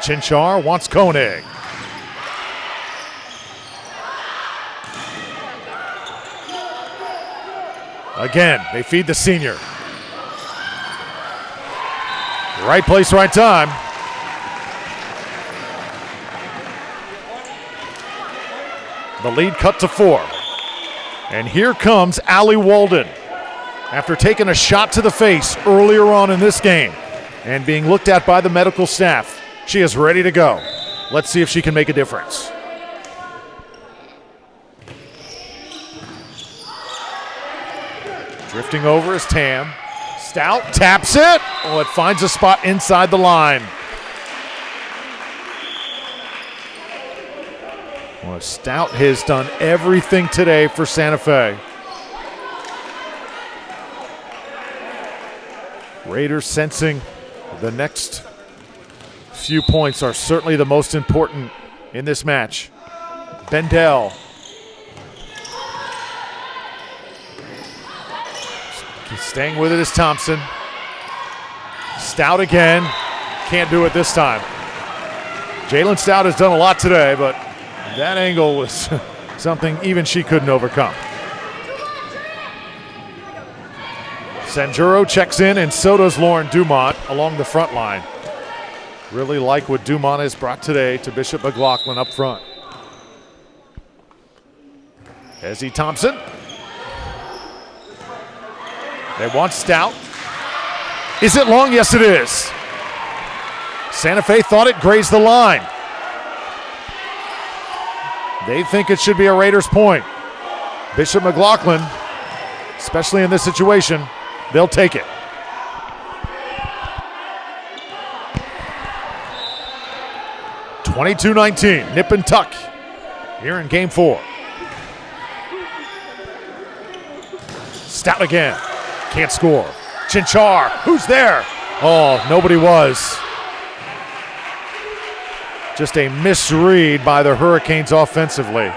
Chinchar wants Koenig. Again, they feed the senior. Right place, right time. The lead cut to 4. And here comes Allie Walden. After taking a shot to the face earlier on in this game and being looked at by the medical staff, she is ready to go. Let's see if she can make a difference. Drifting over is Tam. Stout taps it. Oh, it finds a spot inside the line. But Stout has done everything today for Santa Fe. Raiders sensing the next few points are certainly the most important in this match. Bendel. Staying with it is Thompson. Stout again. Can't do it this time. Jalen Stout has done a lot today, but that angle was something even she couldn't overcome. Sanjuro checks in, and so does Lauren Dumont along the front line. Really like what Dumont has brought today to Bishop McLaughlin up front. Ezzie Thompson. They want Stout. Is it long? Yes, it is. Santa Fe thought it grazed the line. They think it should be a Raiders point. Bishop McLaughlin, especially in this situation, they'll take it. (22-19), nip and tuck here in game 4. Stout again, can't score. Chinchar, who's there? Oh, nobody was. Just a misread by the Hurricanes offensively.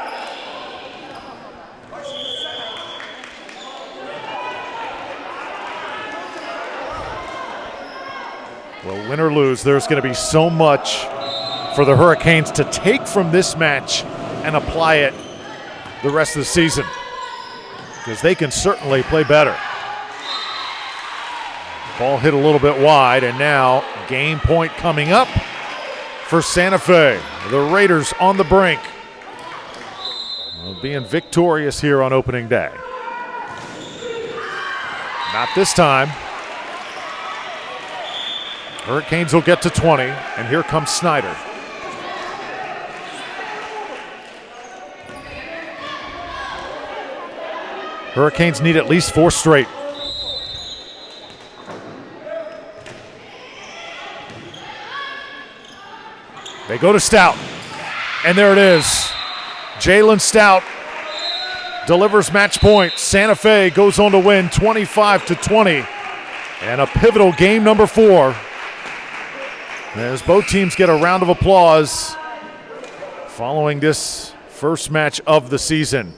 Well, win or lose, there's going to be so much for the Hurricanes to take from this match and apply it the rest of the season, because they can certainly play better. Ball hit a little bit wide, and now game point coming up for Santa Fe. The Raiders on the brink of being victorious here on opening day. Not this time. Hurricanes will get to 20, and here comes Snyder. Hurricanes need at least 4 straight. They go to Stout, and there it is. Jalen Stout delivers match point. Santa Fe goes on to win 25-20, and a pivotal game number 4. As both teams get a round of applause following this first match of the season.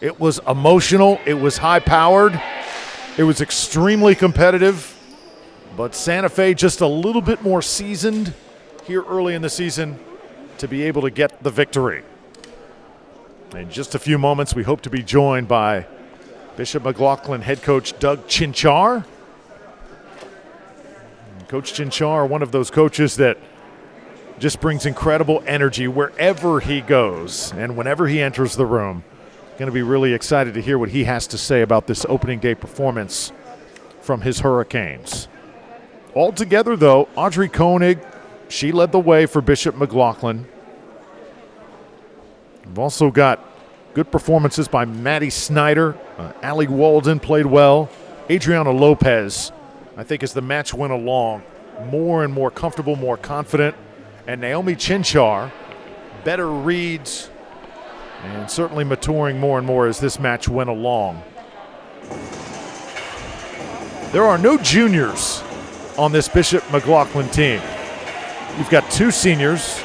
It was emotional, it was high-powered, it was extremely competitive, but Santa Fe just a little bit more seasoned here early in the season to be able to get the victory. In just a few moments, we hope to be joined by Bishop McLaughlin head coach Doug Chinchar. Coach Chinchar, one of those coaches that just brings incredible energy wherever he goes and whenever he enters the room. Going to be really excited to hear what he has to say about this opening day performance from his Hurricanes. Altogether, though, Audrey Koenig, she led the way for Bishop McLaughlin. We've also got good performances by Maddie Snyder. Allie Walden played well. Adriana Lopez, I think as the match went along, more and more comfortable, more confident. And Naomi Chinchar, better reads, and certainly maturing more and more as this match went along. There are no juniors on this Bishop McLaughlin team. You've got 2 seniors,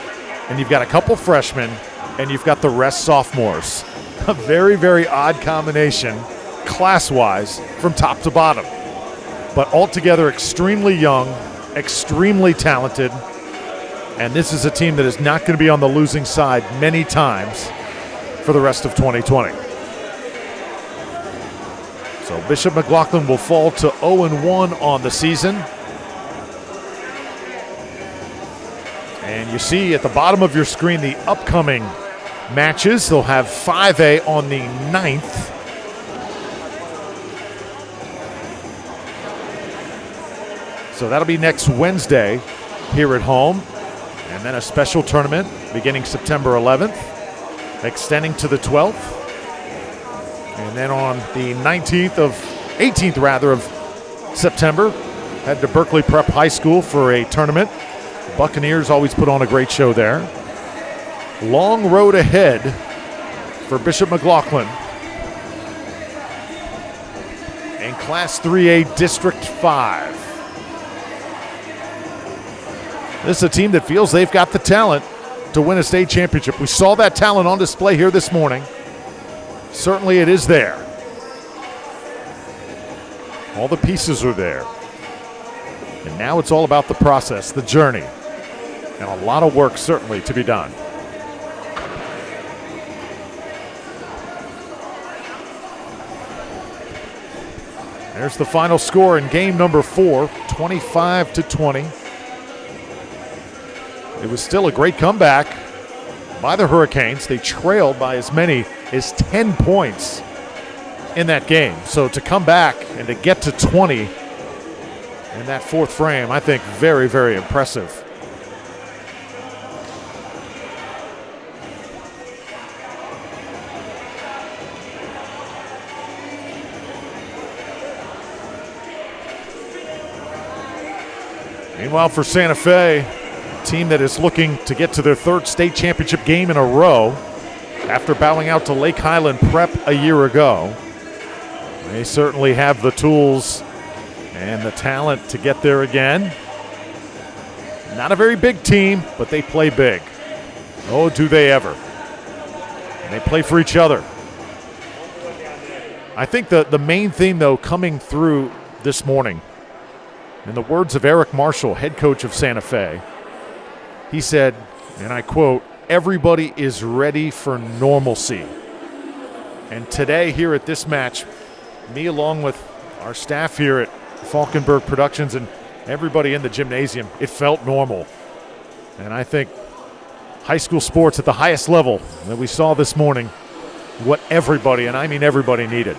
and you've got a couple freshmen, and you've got the rest sophomores. A very, very odd combination, class-wise, from top to bottom. But altogether extremely young, extremely talented, and this is a team that is not going to be on the losing side many times for the rest of 2020. So Bishop McLaughlin will fall to 0-1 on the season. And you see at the bottom of your screen the upcoming matches. They'll have 5A on the 9th. So that'll be next Wednesday here at home. And then a special tournament beginning September 11th, extending to the 12th. And then on the 18th of September, head to Berkeley Prep High School for a tournament. Buccaneers always put on a great show there. Long road ahead for Bishop McLaughlin in Class 3A District 5. This is a team that feels they've got the talent to win a state championship. We saw that talent on display here this morning. Certainly it is there. All the pieces are there. And now it's all about the process, the journey, and a lot of work certainly to be done. There's the final score in game number 4, 25-20. It was still a great comeback by the Hurricanes. They trailed by as many as 10 points in that game. So to come back and to get to 20 in that fourth frame, I think very, very impressive. Meanwhile, for Santa Fe, a team that is looking to get to their third state championship game in a row after bowing out to Lake Highland Prep a year ago. They certainly have the tools and the talent to get there again. Not a very big team, but they play big. Oh, do they ever. And they play for each other. I think the main theme, though, coming through this morning, in the words of Eric Marshall, head coach of Santa Fe, he said, and I quote, "Everybody is ready for normalcy." And today here at this match, me along with our staff here at Falkenberg Productions and everybody in the gymnasium, it felt normal. And I think high school sports at the highest level that we saw this morning, what everybody, and I mean everybody, needed.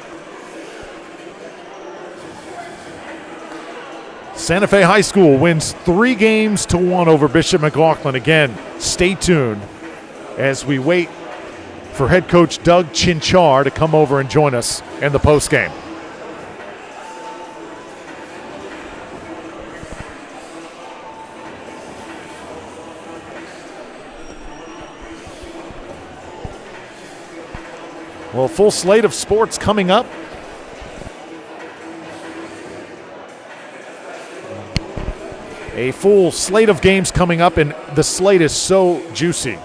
Santa Fe High School wins 3-1 over Bishop McLaughlin. Again, stay tuned as we wait for head coach Doug Chinchar to come over and join us in the postgame. Well, full slate of sports coming up. A full slate of games coming up, and the slate is so juicy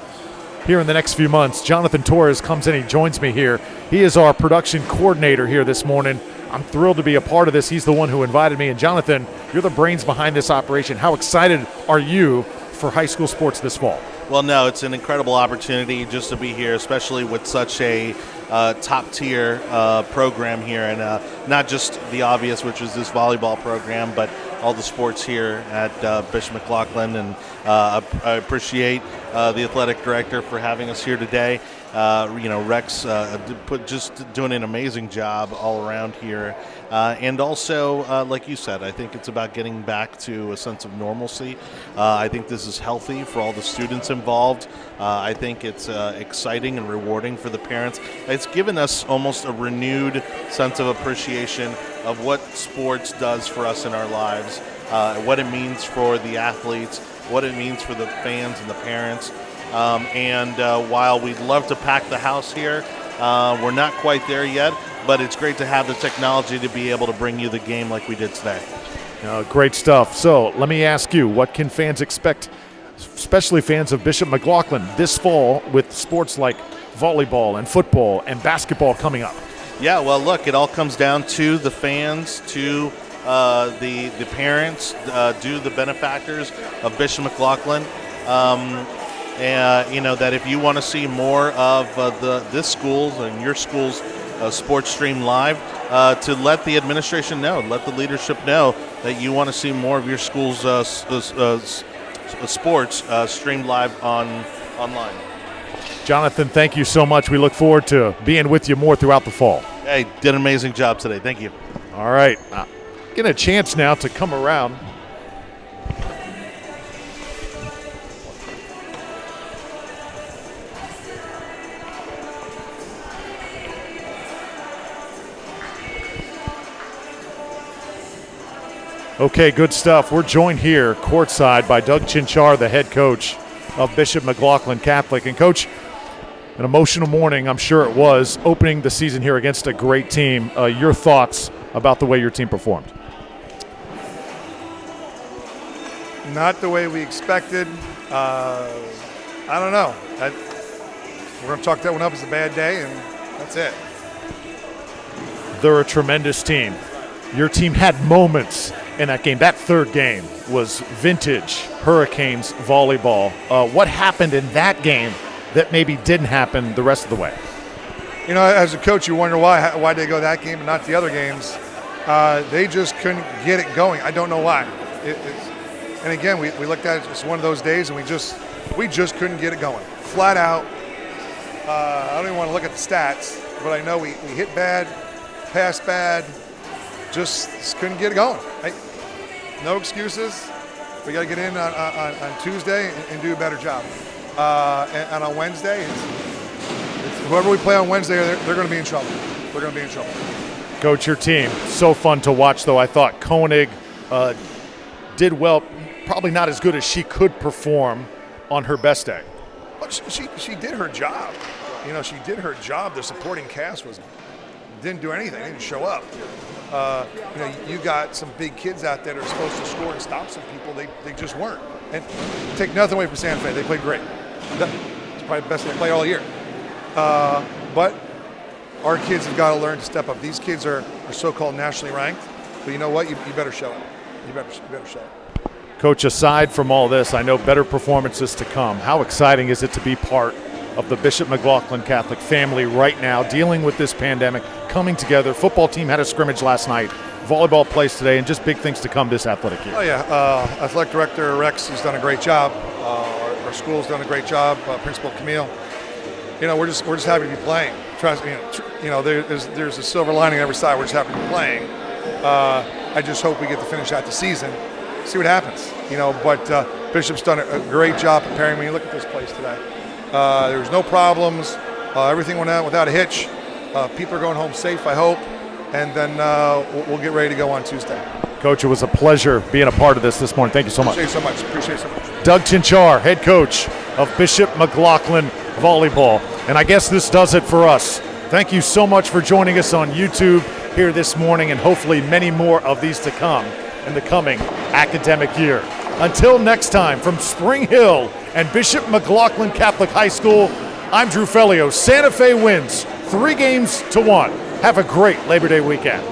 here in the next few months. Jonathan Torres comes in, he joins me here. He is our production coordinator here this morning. I'm thrilled to be a part of this. He's the one who invited me. And Jonathan, you're the brains behind this operation. How excited are you for high school sports this fall? Well, no, it's an incredible opportunity just to be here, especially with such a top-tier program here, and not just the obvious, which is this volleyball program, but all the sports here at Bishop McLaughlin. And I appreciate the athletic director for having us here today. Rex just doing an amazing job all around here. And also, like you said, I think it's about getting back to a sense of normalcy. I think this is healthy for all the students involved. I think it's exciting and rewarding for the parents. It's given us almost a renewed sense of appreciation of what sports does for us in our lives, what it means for the athletes, what it means for the fans and the parents. While we'd love to pack the house here, we're not quite there yet, but it's great to have the technology to be able to bring you the game like we did today. Great stuff. So let me ask you, what can fans expect, especially fans of Bishop McLaughlin, this fall with sports like volleyball and football and basketball coming up? Yeah, well, look, it all comes down to the fans, to the parents, to the benefactors of Bishop McLaughlin. That if you want to see more of this school's and your school's sports stream live, to let the administration know, let the leadership know that you want to see more of your school's sports streamed live online. Jonathan, thank you so much. We look forward to being with you more throughout the fall. Hey, did an amazing job today. Thank you. All right. Getting a chance now to come around. Okay, good stuff. We're joined here courtside by Doug Chinchar, the head coach of Bishop McLaughlin Catholic. And Coach, An emotional morning, I'm sure it was, opening the season here against a great team. Your thoughts about the way your team performed? Not the way we expected. I don't know. We're going to chalk that one up as a bad day, and that's it. They're a tremendous team. Your team had moments in that game. That third game was vintage Hurricanes volleyball. What happened in that game that maybe didn't happen the rest of the way? You know, as a coach, you wonder why they go that game and not the other games. They just couldn't get it going. I don't know why. And again, we looked at it. It's one of those days, and we just couldn't get it going. Flat out. I don't even want to look at the stats, but I know we hit bad, passed bad, just couldn't get it going. No excuses. We got to get in on Tuesday and do a better job. And on Wednesday, whoever we play on Wednesday, they're going to be in trouble. They're going to be in trouble. Coach, your team, so fun to watch, though. I thought Koenig did well, probably not as good as she could perform on her best day. Look, she did her job. You know, she did her job. The supporting cast didn't do anything. They didn't show up. You know, you got some big kids out there that are supposed to score and stop some people. They just weren't. And take nothing away from Santa Fe. They played great. It's probably the best they played all year. But our kids have got to learn to step up. These kids are so-called nationally ranked. But you know what? You better show it. You better show it. Coach, aside from all this, I know better performances to come. How exciting is it to be part of the Bishop McLaughlin Catholic family right now, dealing with this pandemic, coming together? Football team had a scrimmage last night. Volleyball plays today, and just big things to come this athletic year. Oh, yeah. Athletic Director Rex has done a great job. Our school's done a great job. Principal Camille. You know, we're just happy to be playing. You know, there's a silver lining on every side. We're just happy to be playing. I just hope we get to finish out the season. See what happens, you know, but Bishop's done a great job preparing. When you look at this place today, there was no problems. Everything went out without a hitch. People are going home safe, I hope, and then we'll get ready to go on Tuesday. Coach, it was a pleasure being a part of this morning. Thank you so much. Appreciate it so much. Doug Chinchar, head coach of Bishop McLaughlin Volleyball. And I guess this does it for us. Thank you so much for joining us on YouTube here this morning, and hopefully many more of these to come in the coming academic year. Until next time, from Spring Hill and Bishop McLaughlin Catholic High School, I'm Drew Fellio. Santa Fe wins 3-1. Have a great Labor Day weekend.